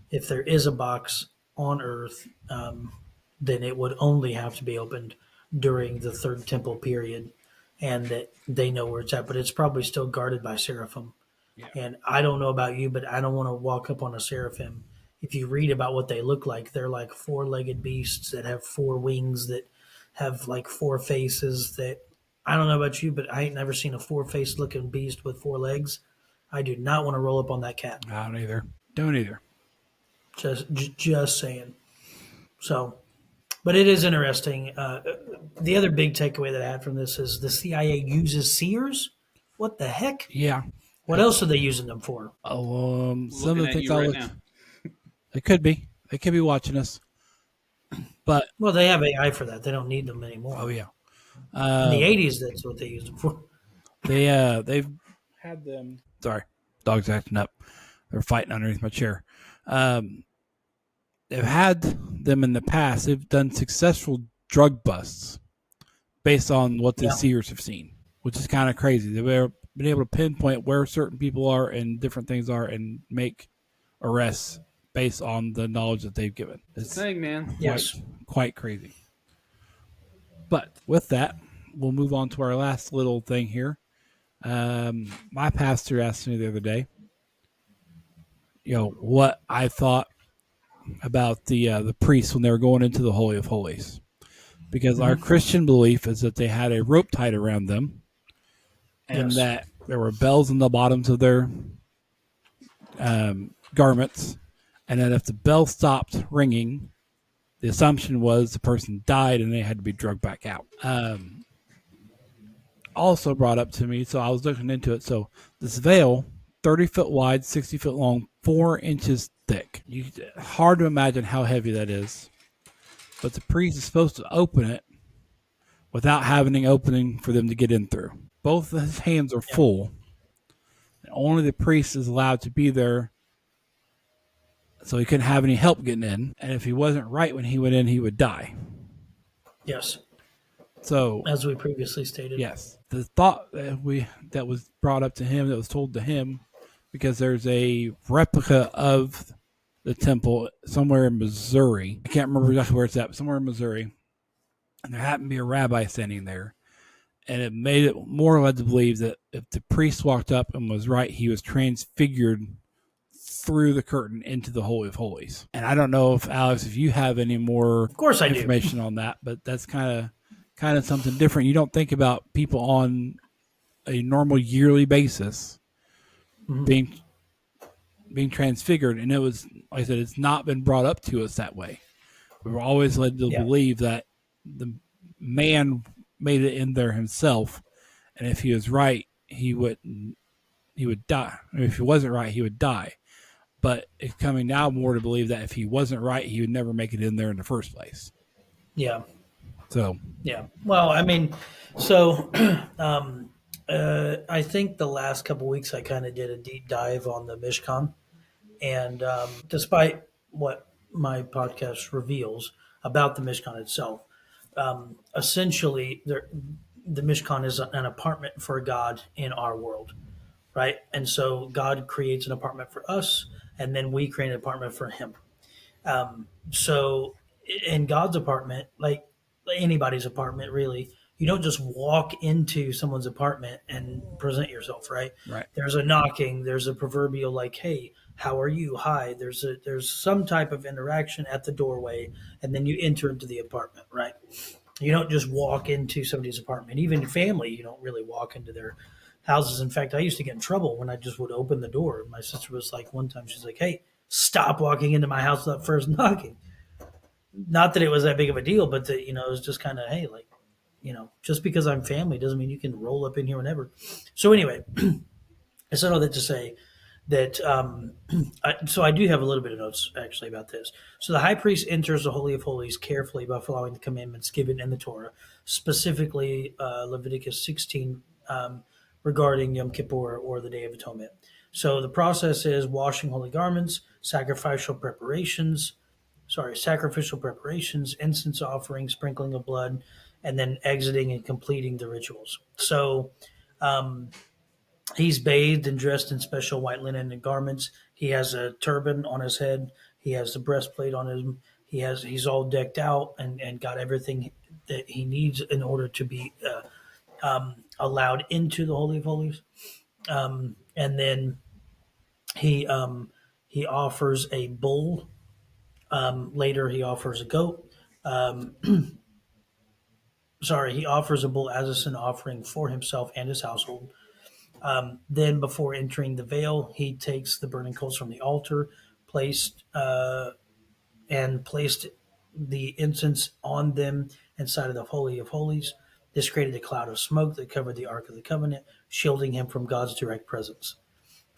if there is a box on Earth, then it would only have to be opened during the Third Temple period, and that they know where it's at. But it's probably still guarded by seraphim. Yeah. And I don't know about you, but I don't want to walk up on a seraphim. If you read about what they look like, they're like 4-legged beasts that have 4 wings that have like 4 faces. That I don't know about you, but I ain't never seen a 4-faced looking beast with 4 legs. I do not want to roll up on that cat. I don't either. Don't either. Just saying. So, but it is interesting. The other big takeaway that I had from this is the CIA uses seers. What the heck? Yeah. What else are they using them for? Some of Looking the at things you I right look. now. They could be. They could be watching us. But Well, they have AI for that. They don't need them anymore. oh yeah. In the 80s, that's what they used them for. They've had them. Sorry, dog's acting up. They're fighting underneath my chair. They've they've had them in the past. They've done successful drug busts based on what the seers have seen, which is kind of crazy. They've been able to pinpoint where certain people are and different things are and make arrests based on the knowledge that they've given. It's a thing, man. Quite crazy. But with that, we'll move on to our last little thing here. My pastor asked me the other day, what I thought about the priests when they were going into the Holy of Holies. Because our Christian belief is that they had a rope tied around them and that there were bells in the bottoms of their garments, and that if the bell stopped ringing, the assumption was the person died and they had to be drugged back out. Also brought up to me, so I was looking into it. So this veil, 30 foot wide, 60 foot long, 4 inches thick. Hard to imagine how heavy that is. But the priest is supposed to open it without having an opening for them to get in through. Both of his hands are full. And only the priest is allowed to be there, so he couldn't have any help getting in. And if he wasn't right when he went in, he would die. Yes. So, as we previously stated. Yes. The thought that was brought up to him, that was told to him, because there's a replica of the temple somewhere in Missouri. I can't remember exactly where it's at, but somewhere in Missouri. And there happened to be a rabbi standing there. And it made it more led to believe that if the priest walked up and was right, he was transfigured through the curtain into the Holy of Holies. And I don't know if, Alex, if you have any more information on that, but that's kind of something different. You don't think about people on a normal yearly basis being transfigured, and it was, like I said, it's not been brought up to us that way. We were always led to believe that the man made it in there himself, and if he was right, he would die. If he wasn't right, he would die. But it's coming now more to believe that if he wasn't right, he would never make it in there in the first place. Yeah. So. Yeah. Well, I mean, so I think the last couple of weeks I kind of did a deep dive on the Mishkan. And despite what my podcast reveals about the Mishkan itself, essentially the Mishkan is an apartment for God in our world, right? And so God creates an apartment for us, and then we create an apartment for him. So in God's apartment, like anybody's apartment, really, you don't just walk into someone's apartment and present yourself, right? Right. There's a knocking. There's a proverbial like, "Hey, how are you? Hi." There's some type of interaction at the doorway, and then you enter into the apartment, right? You don't just walk into somebody's apartment. Even your family, you don't really walk into their houses. In fact, I used to get in trouble when I just would open the door. My sister was like, one time, she's like, "Hey, stop walking into my house without first knocking." Not that it was that big of a deal, but that, it was just kind of, hey, like, just because I'm family doesn't mean you can roll up in here whenever. So anyway, I said all that to say that, so I do have a little bit of notes actually about this. So the high priest enters the Holy of Holies carefully by following the commandments given in the Torah, specifically Leviticus 16 regarding Yom Kippur or the Day of Atonement. So the process is washing holy garments, sacrificial preparations, incense offering, sprinkling of blood, and then exiting and completing the rituals. So he's bathed and dressed in special white linen and garments. He has a turban on his head. He has the breastplate on him. He's all decked out and got everything that he needs in order to be allowed into the Holy of Holies. And then he offers a bull. Later, he offers a goat. He offers a bull as a sin offering for himself and his household. Then, before entering the veil, he takes the burning coals from the altar, placed the incense on them inside of the Holy of Holies. This created a cloud of smoke that covered the Ark of the Covenant, shielding him from God's direct presence.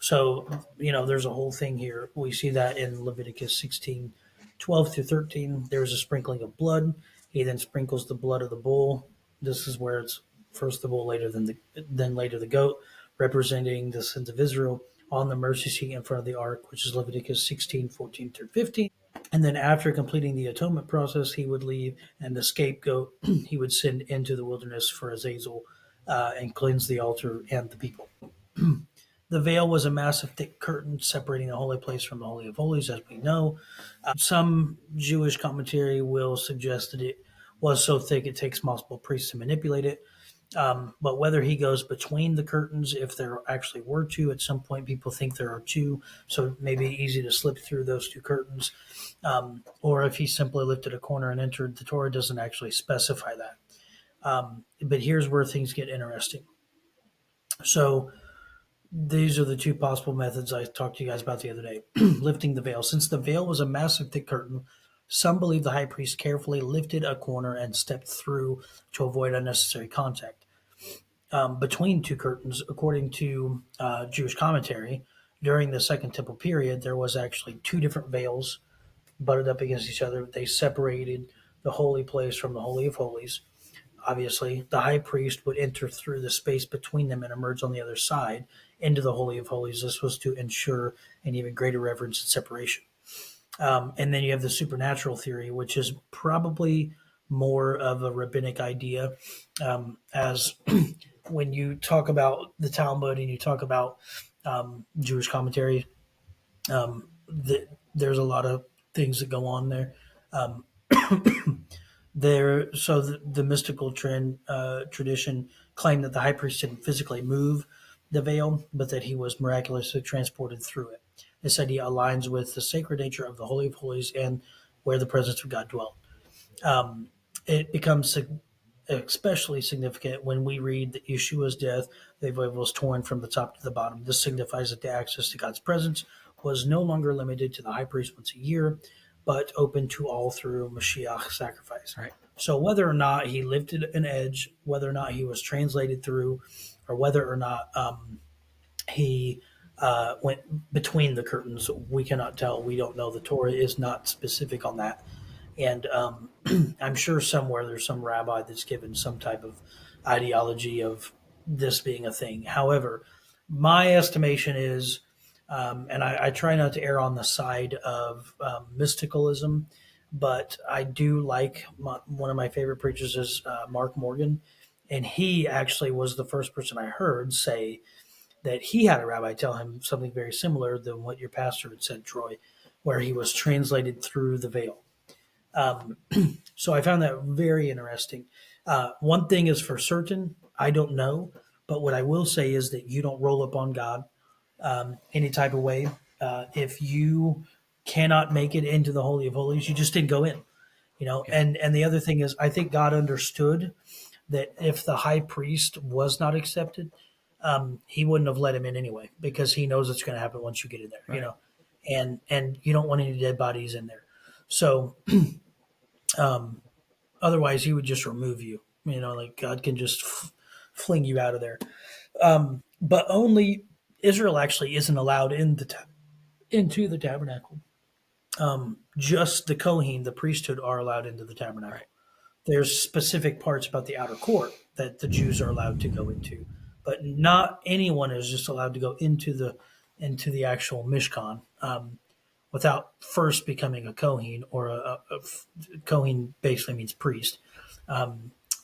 So, there's a whole thing here. We see that in Leviticus 16, 12 through 13. There's a sprinkling of blood. He then sprinkles the blood of the bull. This is where it's first the bull, later the goat, representing the sins of Israel on the mercy seat in front of the ark, which is Leviticus 16, 14 through 15. And then after completing the atonement process, he would leave, and the scapegoat he would send into the wilderness for Azazel and cleanse the altar and the people. The veil was a massive thick curtain separating the holy place from the Holy of Holies, as we know. Some Jewish commentary will suggest that it was so thick it takes multiple priests to manipulate it. But whether he goes between the curtains, if there actually were two, at some point people think there are two, so maybe easy to slip through those two curtains, or if he simply lifted a corner and entered, the Torah doesn't actually specify that. But here's where things get interesting. So these are the two possible methods I talked to you guys about the other day. Lifting the veil. Since the veil was a massive thick curtain, some believe the high priest carefully lifted a corner and stepped through to avoid unnecessary contact. Between two curtains, according to Jewish commentary, during the Second Temple period, there was actually two different veils butted up against each other. They separated the holy place from the Holy of Holies. Obviously, the high priest would enter through the space between them and emerge on the other side into the Holy of Holies. This was to ensure an even greater reverence and separation. And then you have the supernatural theory, which is probably more of a rabbinic idea, as when you talk about the Talmud and you talk about Jewish commentary, there's a lot of things that go on there. Um, so the mystical tradition claimed that the high priest didn't physically move the veil, but that he was miraculously transported through it. This idea aligns with the sacred nature of the Holy of Holies and where the presence of God dwelt. It becomes especially significant when we read that Yeshua's death, the veil was torn from the top to the bottom. This signifies that the access to God's presence was no longer limited to the high priest once a year, but open to all through Mashiach's sacrifice. Right. So whether or not he lifted an edge, whether or not he was translated through, or whether or not he went between the curtains, we cannot tell. We don't know. The Torah is not specific on that. And I'm sure somewhere there's some rabbi that's given some type of ideology of this being a thing. However, my estimation is, and I try not to err on the side of mysticalism, but I do like one of my favorite preachers is Mark Morgan. And he actually was the first person I heard say that he had a rabbi tell him something very similar than what your pastor had said, Troy, where he was translated through the veil. So I found that very interesting. One thing is for certain, I don't know, but what I will say is that you don't roll up on God any type of way. If you cannot make it into the Holy of Holies, you just didn't go in. Yeah. And the other thing is, I think God understood that if the high priest was not accepted, he wouldn't have let him in anyway because he knows it's going to happen once you get in there. Right. And you don't want any dead bodies in there. So otherwise, he would just remove you. Like God can just fling you out of there. But only Israel actually isn't allowed into the tabernacle. Just the Kohen, the priesthood, are allowed into the tabernacle. Right. There's specific parts about the outer court that the Jews are allowed to go into, but not anyone is just allowed to go into the actual Mishkan without first becoming a Kohen, or a Kohen basically means priest,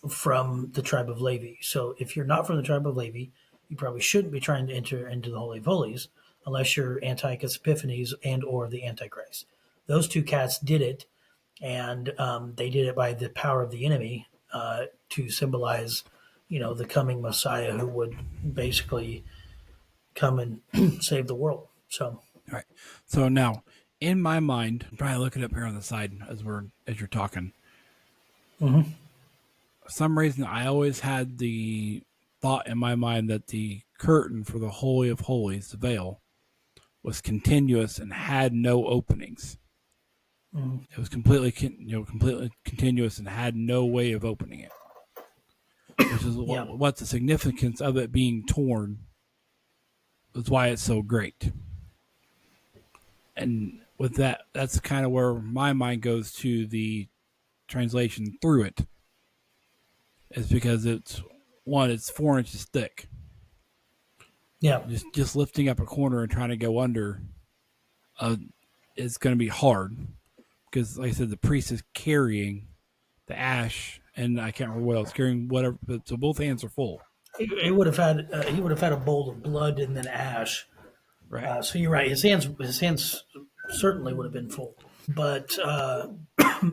from the tribe of Levi. So if you're not from the tribe of Levi, you probably shouldn't be trying to enter into the Holy of Holies unless you're Antiochus Epiphanes and or the Antichrist. Those two cats did it, and they did it by the power of the enemy to symbolize, the coming Messiah who would basically come and save the world. So, All right. So now, in my mind, I'm trying to look it up here on the side as you're talking. mm-hmm. For some reason, I always had the thought in my mind that the curtain for the Holy of Holies, the veil, was continuous and had no openings. Mm-hmm. It was completely continuous and had no way of opening it. Which is Yeah. what's the significance of it being torn is why it's so great. And with that, that's kind of where my mind goes to the translation through it. Is because it's 4 inches thick. Yeah. Just lifting up a corner and trying to go under is going to be hard. because, like I said, the priest is carrying the ash, and I can't remember what else, carrying whatever. So both hands are full. He would have had a bowl of blood and then ash. Right. So you're right. His hands certainly would have been full. But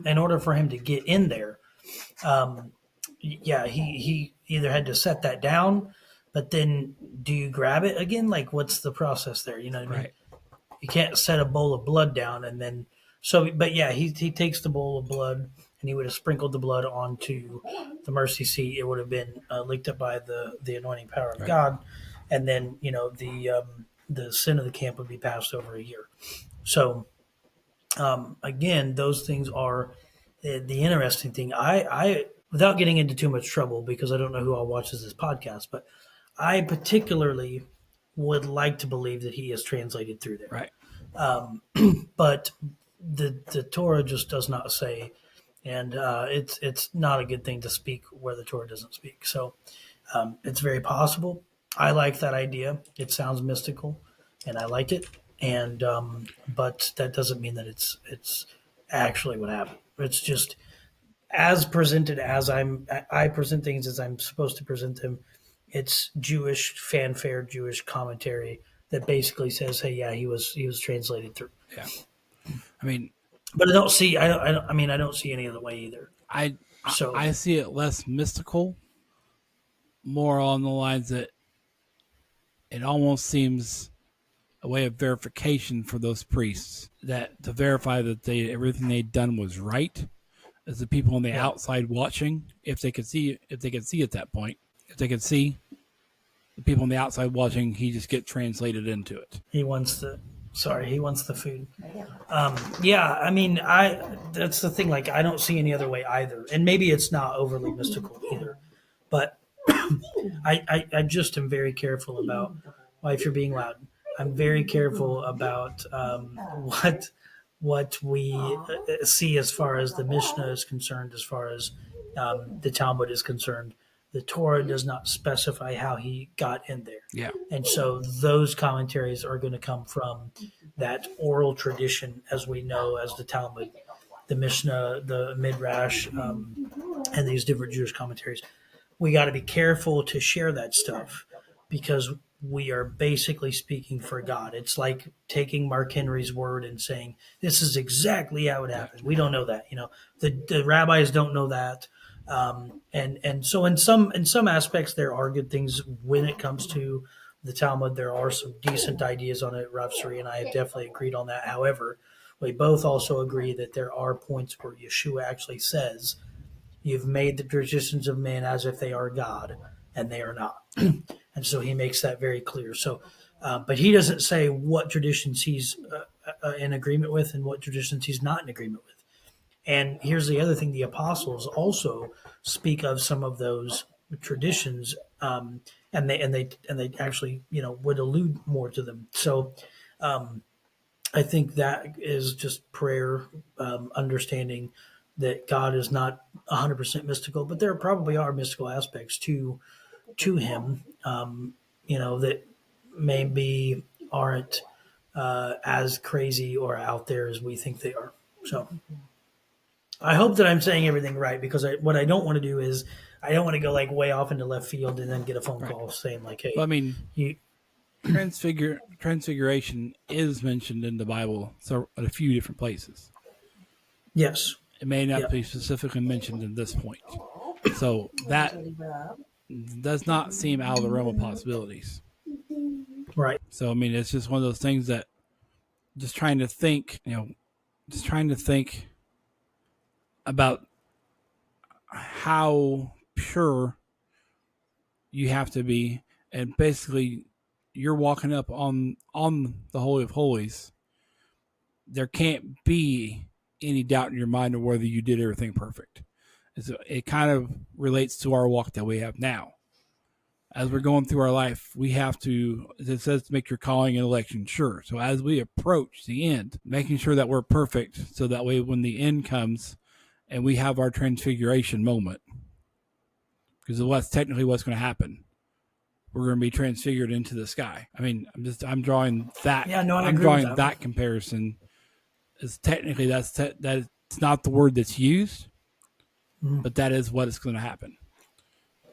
in order for him to get in there, yeah, he either had to set that down, but then do you grab it again? Like, what's the process there? You know what I mean? Right. You can't set a bowl of blood down and then but yeah, he takes the bowl of blood and he would have sprinkled the blood onto the mercy seat. It would have been licked up by the anointing power of Right. God, and then the sin of the camp would be passed over a year. So again, those things are the interesting thing. I without getting into too much trouble because I don't know who all watches this podcast, but I particularly would like to believe that he is translated through there. Right. But the Torah just does not say, and it's not a good thing to speak where the Torah doesn't speak. So it's very possible. I like that idea. It sounds mystical, and I like it. And but that doesn't mean that it's actually what happened. It's just as presented as I present things as I'm supposed to present them. It's Jewish fanfare, Jewish commentary that basically says, "Hey, yeah, he was translated through." Yeah. I mean, But I don't see. I don't see any other way either. I see it less mystical, more on the lines that it almost seems a way of verification for those priests, that to verify that everything they'd done was right, as the people on the outside watching, if they could see at that point, if they could see the people on the outside watching, he just get translated into it. He wants the food. Yeah, I mean, that's the thing. Like, I don't see any other way either, and maybe it's not overly mystical either. But I just am very careful about. Well, if you're being loud, I'm very careful about what we see as far as the Mishnah is concerned, as far as the Talmud is concerned. The Torah does not specify how he got in there. Yeah. And so those commentaries are going to come from that oral tradition, as we know, as the Talmud, the Mishnah, the Midrash, and these different Jewish commentaries. We got to be careful to share that stuff because we are basically speaking for God. It's like taking Mark Henry's word and saying, this is exactly how it happened. We don't know that. The rabbis don't know that. And so in some aspects there are good things when it comes to the Talmud. There are some decent ideas on it. Rav Suri and I have definitely agreed on that. However, we both also agree that there are points where Yeshua actually says, "You've made the traditions of men as if they are God, and they are not." And so he makes that very clear. So, but he doesn't say what traditions he's in agreement with and what traditions he's not in agreement with. And here's the other thing: the apostles also speak of some of those traditions, and they actually would allude more to them. So I think that is just prayer, understanding that God is not 100% mystical, but there probably are mystical aspects to him, that maybe aren't as crazy or out there as we think they are. So. I hope that I'm saying everything right because what I don't want to do is I don't want to go like way off into left field and then get a phone call saying like, "Hey, well, I mean, Transfiguration is mentioned in the Bible at a few different places. Yes, it may not be specifically mentioned in this point, so that does not seem out of the realm of possibilities. Right. So I mean, it's just one of those things that just trying to think about how pure you have to be, and basically you're walking up on the Holy of Holies. There can't be any doubt in your mind of whether you did everything perfect. It kind of relates to our walk that we have now. As we're going through our life, we have to, it says to make your calling and election sure. So as we approach the end, making sure that we're perfect so that way when the end comes, and we have our transfiguration moment, because that's technically what's going to happen. We're going to be transfigured into the sky. I mean, I'm drawing that. Yeah, no, I I'm agree drawing with that comparison is technically that's not the word that's used, Mhm. but that is what is going to happen.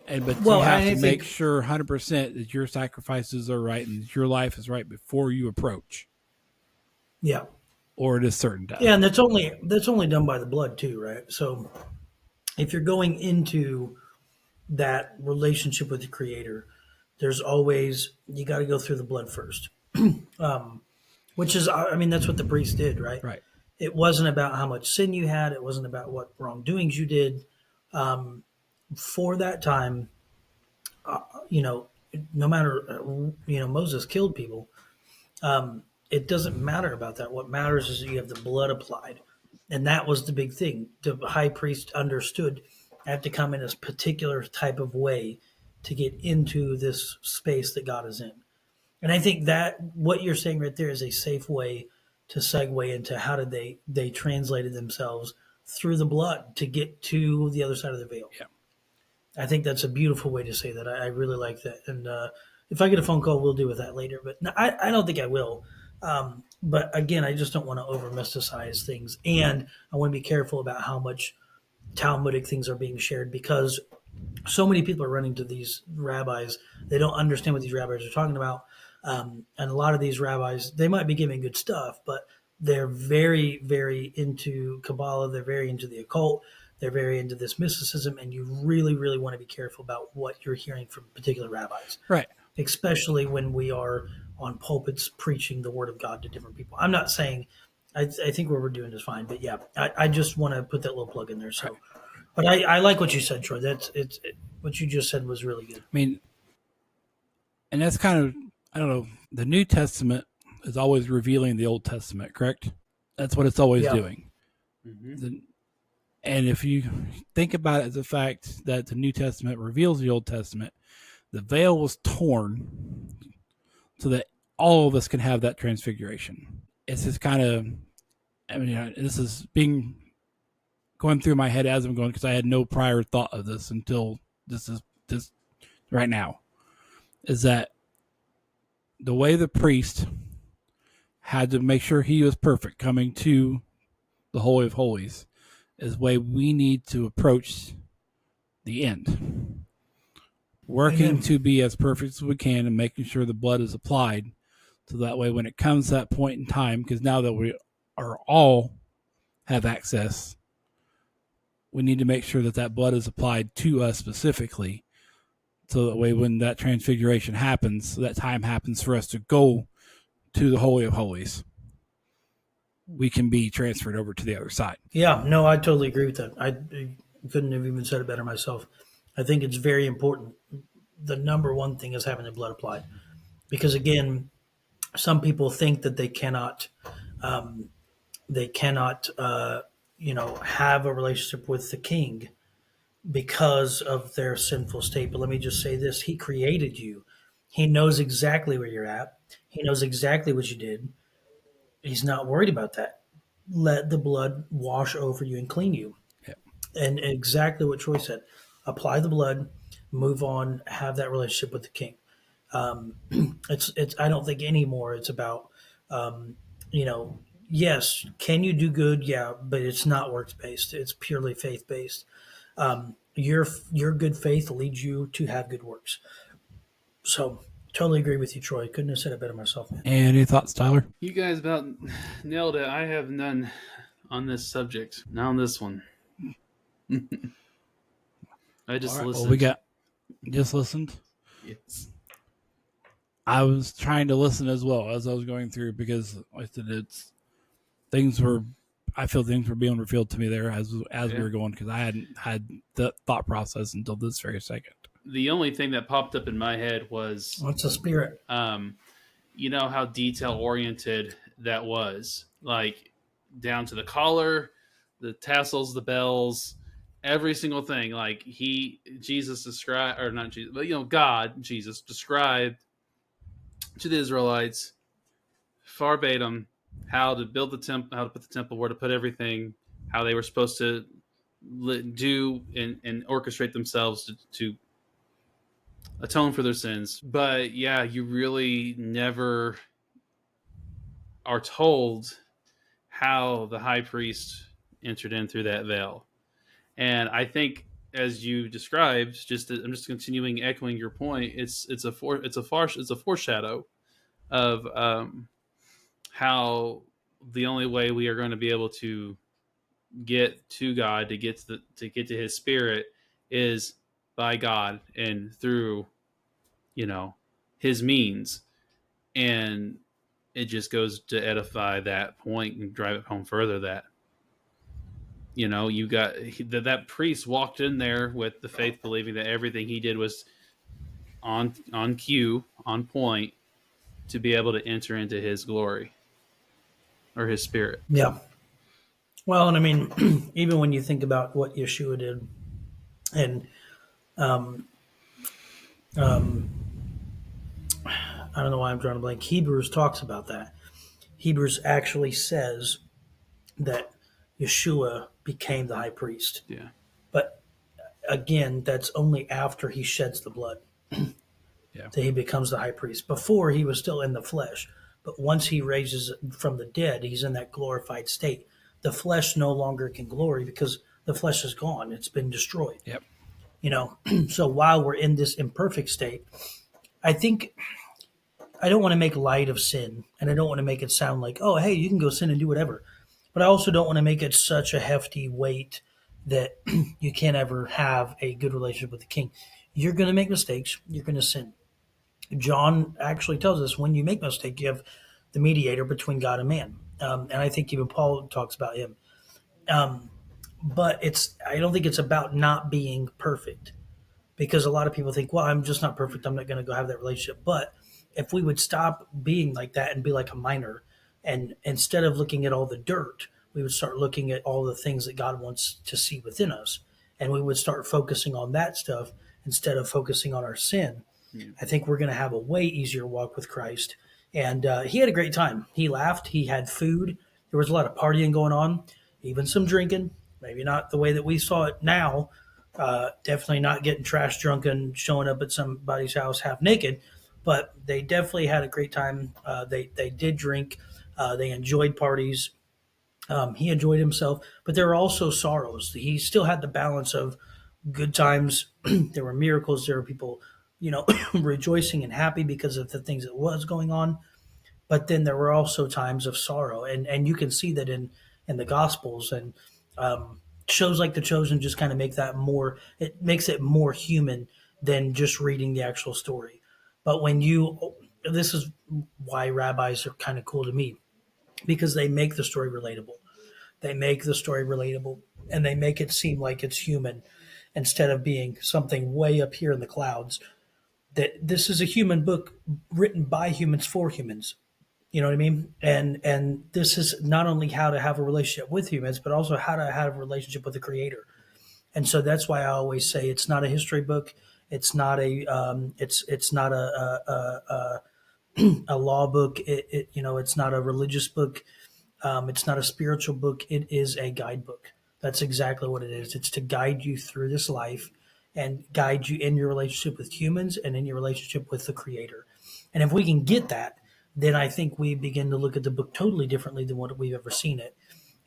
But you Well, have I to make think, sure 100% that your sacrifices are right and that your life is right before you approach, yeah, or it is certain death. yeah, and that's only done by the blood too, right? So if you're going into that relationship with the Creator, there's always you got to go through the blood first, which is, I mean, that's what the priest did, right? Right. It wasn't about how much sin you had. It wasn't about what wrongdoings you did. For that time, you know, no matter, Moses killed people. It doesn't matter about that. What matters is that you have the blood applied. And that was the big thing. The high priest understood I have to come in this particular type of way to get into this space that God is in. And I think that what you're saying right there is a safe way to segue into how did they translated themselves through the blood to get to the other side of the veil. Yeah. I think that's a beautiful way to say that. I really like that. And if I get a phone call, we'll deal with that later. But no, I don't think I will. But again, I just don't want to over mysticize things. And I want to be careful about how much Talmudic things are being shared because so many people are running to these rabbis. They don't understand what these rabbis are talking about. And a lot of these rabbis, they might be giving good stuff, but they're very, very into Kabbalah. They're very into the occult. They're very into this mysticism. And you really, really want to be careful about what you're hearing from particular rabbis, Right. especially when we are on pulpits preaching the word of God to different people. I'm not saying, I think what we're doing is fine, but yeah, I just want to put that little plug in there. So, Right. but I like what you said, Troy. What you just said was really good. I mean, and that's kind of, I don't know, the New Testament is always revealing the Old Testament, correct? That's what it's always Yeah. doing. And if you think about it as a fact that the New Testament reveals the Old Testament, the veil was torn so that all of us can have that transfiguration. It's just kind of, I mean, this is going through my head as I'm going because I had no prior thought of this until this right now. Is that the way the priest had to make sure he was perfect coming to the Holy of Holies is the way we need to approach the end. Working Amen. to be as perfect as we can and making sure the blood is applied so that way when it comes to that point in time, because now that we are all have access, we need to make sure that that blood is applied to us specifically so that way when that transfiguration happens, so that time happens for us to go to the Holy of Holies, we can be transferred over to the other side. Yeah, no, I totally agree with that. I couldn't have even said it better myself. I think it's very important. The number one thing is having the blood applied, because again, some people think that they cannot have a relationship with the King because of their sinful state. But let me just say this: He created you. He knows exactly where you're at. He knows exactly what you did. He's not worried about that. Let the blood wash over you and clean you. Yeah. And exactly what Troy said: apply the blood, move on, have that relationship with the King. It's. I don't think anymore. It's about, you know, yes, can you do good? Yeah, but it's not works based. It's purely faith based. Your good faith leads you to have good works. So totally agree with you, Troy. Couldn't have said it better myself, man. Any thoughts, Tyler? You guys about nailed it. I have none on this subject. Not on this one. I just listened. Well, we got just listened. Yes. I was trying to listen as well as I was going through because, like I said, I feel things were being revealed to me there as we were going because I hadn't had the thought process until this very second. The only thing that popped up in my head was, What's the spirit? you know how detail oriented that was, like down to the collar, the tassels, the bells, every single thing. Like Jesus described, or not Jesus, but God, Jesus described to the Israelites verbatim how to build the temple, how to put the temple, where to put everything, how they were supposed to do and orchestrate themselves to atone for their sins. But yeah, you really never are told how the high priest entered in through that veil. And I think, as you described, I'm just continuing echoing your point. It's a foreshadow of how the only way we are going to be able to get to God, to get to His Spirit, is by God and through, His means. And it just goes to edify that point and drive it home further that, you got that priest walked in there with the faith, believing that everything he did was on cue, on point, to be able to enter into His glory or His Spirit. Yeah. Well, and I mean, even when you think about what Yeshua did, and um, um, I don't know why I'm drawing a blank. Hebrews talks about that. Hebrews actually says that Yeshua became the high priest. Yeah. But again, that's only after he sheds the blood Yeah. that he becomes the high priest. Before, he was still in the flesh. But once he raises from the dead, he's in that glorified state. The flesh no longer can glory because the flesh is gone. It's been destroyed. Yep. So while we're in this imperfect state, I think I don't want to make light of sin, and I don't want to make it sound like, oh, hey, you can go sin and do whatever. But I also don't want to make it such a hefty weight that you can't ever have a good relationship with the King. You're going to make mistakes. You're going to sin. John actually tells us when you make a mistake, you have the mediator between God and man. And I think even Paul talks about him. But I don't think it's about not being perfect, because a lot of people think, well, I'm just not perfect. I'm not going to go have that relationship. But if we would stop being like that and be like a miner, and instead of looking at all the dirt, we would start looking at all the things that God wants to see within us. And we would start focusing on that stuff instead of focusing on our sin. I think we're going to have a way easier walk with Christ. And he had a great time. He laughed. He had food. There was a lot of partying going on, even some drinking. Maybe not the way that we saw it now. Definitely not getting trash drunk and showing up at somebody's house half naked. But they definitely had a great time. They did drink. They enjoyed parties. He enjoyed himself. But there were also sorrows. He still had the balance of good times. There were miracles. There were people, rejoicing and happy because of the things that was going on. But then there were also times of sorrow, and you can see that in the Gospels, and shows like The Chosen just kind of make that more. It makes it more human than just reading the actual story. But this is why rabbis are kind of cool to me, because they make the story relatable. They make the story relatable, and they make it seem like it's human instead of being something way up here in the clouds. That this is a human book written by humans for humans. You know what I mean? And this is not only how to have a relationship with humans, but also how to have a relationship with the Creator. And so that's why I always say it's not a history book. It's not it's not a law book. It's not a religious book. It's not a spiritual book. It is a guidebook. That's exactly what it is. It's to guide you through this life and guide you in your relationship with humans and in your relationship with the Creator. And if we can get that, then I think we begin to look at the book totally differently than what we've ever seen it.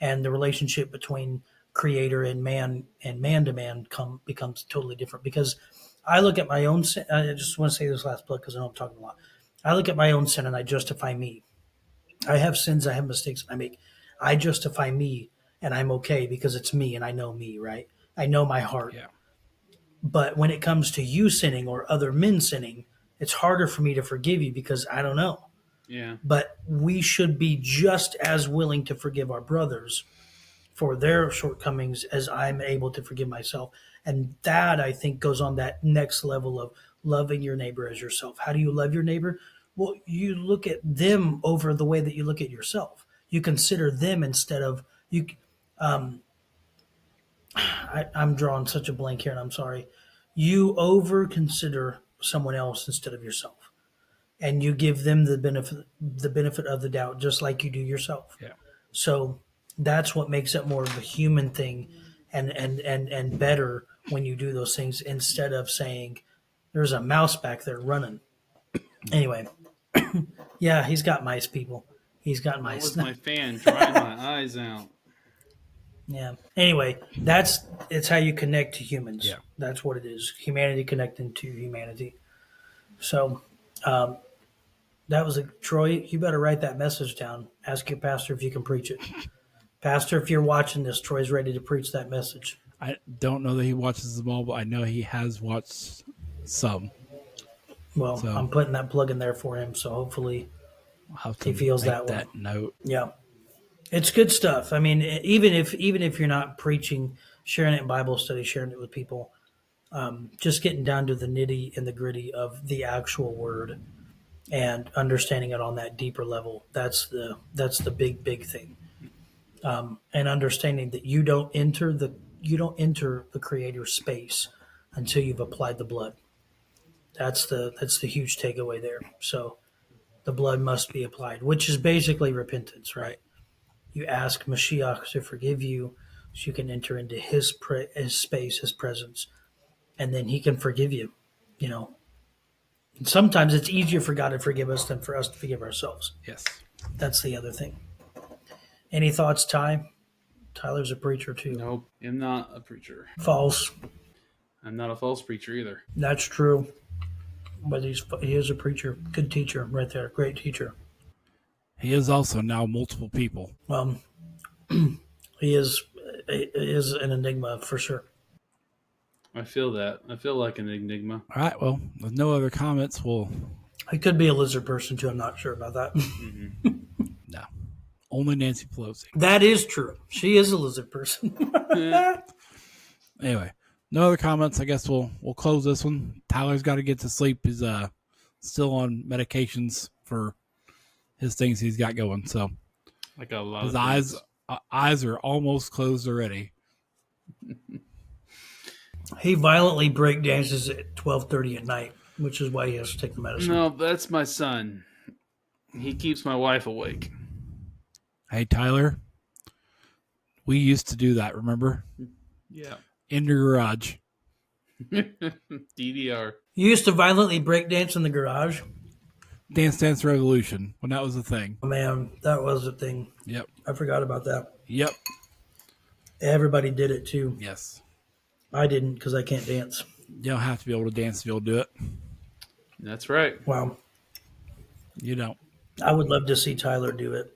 And the relationship between Creator and man to man becomes totally different. Because I look at my own sin. I just want to say this last plug because I know I'm talking a lot. I look at my own sin and I justify me. I have sins, I have mistakes I make. I justify me and I'm okay because it's me and I know me, right? I know my heart. Yeah. But when it comes to you sinning or other men sinning, it's harder for me to forgive you because I don't know. Yeah. But we should be just as willing to forgive our brothers for their shortcomings as I'm able to forgive myself. And that, I think, goes on that next level of loving your neighbor as yourself. How do you love your neighbor? Well, you look at them over the way that you look at yourself. You consider them instead of you. I'm drawing such a blank here, and I'm sorry. You over consider someone else instead of yourself, and you give them the benefit of the doubt, just like you do yourself. Yeah. So that's what makes it more of a human thing, and better when you do those things instead of saying, "There's a mouse back there running." Anyway, yeah, he's got mice, people. He's got That my was my fan drying my eyes out. Yeah. Anyway, it's how you connect to humans. Yeah. That's what it is. Humanity connecting to humanity. So, um, that was Troy. You better write that message down. Ask your pastor if you can preach it. Pastor, if you're watching this, Troy's ready to preach that message. I don't know that he watches them all, but I know he has watched some. Well, So- I'm putting that plug in there for him, so hopefully I'll have to he feels make that way. note. Yeah, it's good stuff. I mean, even if you're not preaching, sharing it in Bible study, sharing it with people, just getting down to the nitty and the gritty of the actual word and understanding it on that deeper level. That's the big thing. And understanding that you don't enter the Creator's space until you've applied the blood. That's the huge takeaway there. So the blood must be applied, which is basically repentance, right? You ask Mashiach to forgive you so you can enter into his space, his presence, and then he can forgive you. You know, and sometimes it's easier for God to forgive us than for us to forgive ourselves. Yes. That's the other thing. Any thoughts, Ty? Tyler's a preacher too. Nope, I'm not a preacher. False. I'm not a false preacher either. That's true. But he is a preacher. Good teacher right there. Great teacher. He is also now multiple people. He is an enigma for sure. I feel that. I feel like an enigma. All right. Well, with no other comments, we'll. He could be a lizard person too. I'm not sure about that. No. Only Nancy Pelosi. That is true. She is a lizard person. Anyway, no other comments. I guess we'll close this one. Tyler's got to get to sleep. He's still on medications for his things he's got going. So Like a lot his of eyes are almost closed already. He violently break dances at 12:30 at night, which is why he has to take the medicine. No, that's my son. He keeps my wife awake. Hey, Tyler, we used to do that, remember? Yeah. In your garage. DDR. You used to violently break dance in the garage. Dance Revolution, when that was a thing. Oh, man, that was a thing. Yep. I forgot about that. Yep. Everybody did it too. Yes. I didn't because I can't dance. You don't have to be able to dance to be able to do it. That's right. Wow. You don't. I would love to see Tyler do it.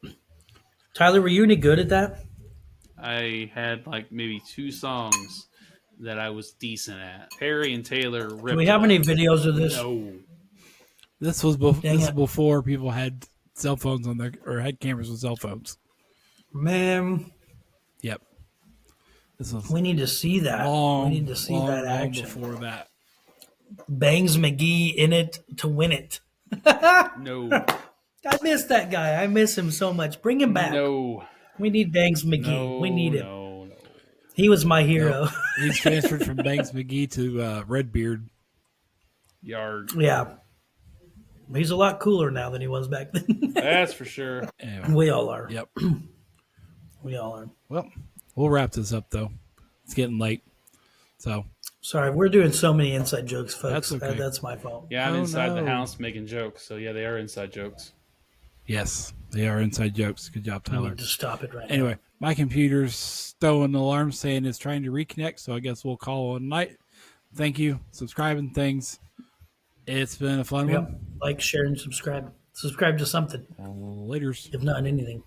Tyler, were you any good at that? I had like maybe 2 songs that I was decent at. Harry and Taylor ripped. Do we have any videos of this? No. This was Dang it. before people had cell phones on or had cameras with cell phones. Man, Yep. This was we need to see that. long, we need to see that long action. before that. Bangs McGee in it to win it. No. I miss that guy. I miss him so much. Bring him back. No. We need Bangs McGee. No. We need him. No. He was my hero. He's transferred from Banks McGee to Redbeard. Yard. Yeah. He's a lot cooler now than he was back then. That's for sure. Anyway, We all are. yep. We all are. Well, we'll wrap this up, though. It's getting late. So, Sorry, we're doing so many inside jokes, folks. That's okay. That's my fault. Yeah, I'm Oh, inside the no. house making jokes. So yeah, they are inside jokes. yes, they are inside jokes. Good job, We Tyler. need to stop it right now. Anyway, my computer's throwing an alarm saying it's trying to reconnect, so I guess we'll call it a night. Thank you. Subscribing things. It's been a fun Yep. one. Like, share, and subscribe. Subscribe to something, Laters. if not anything.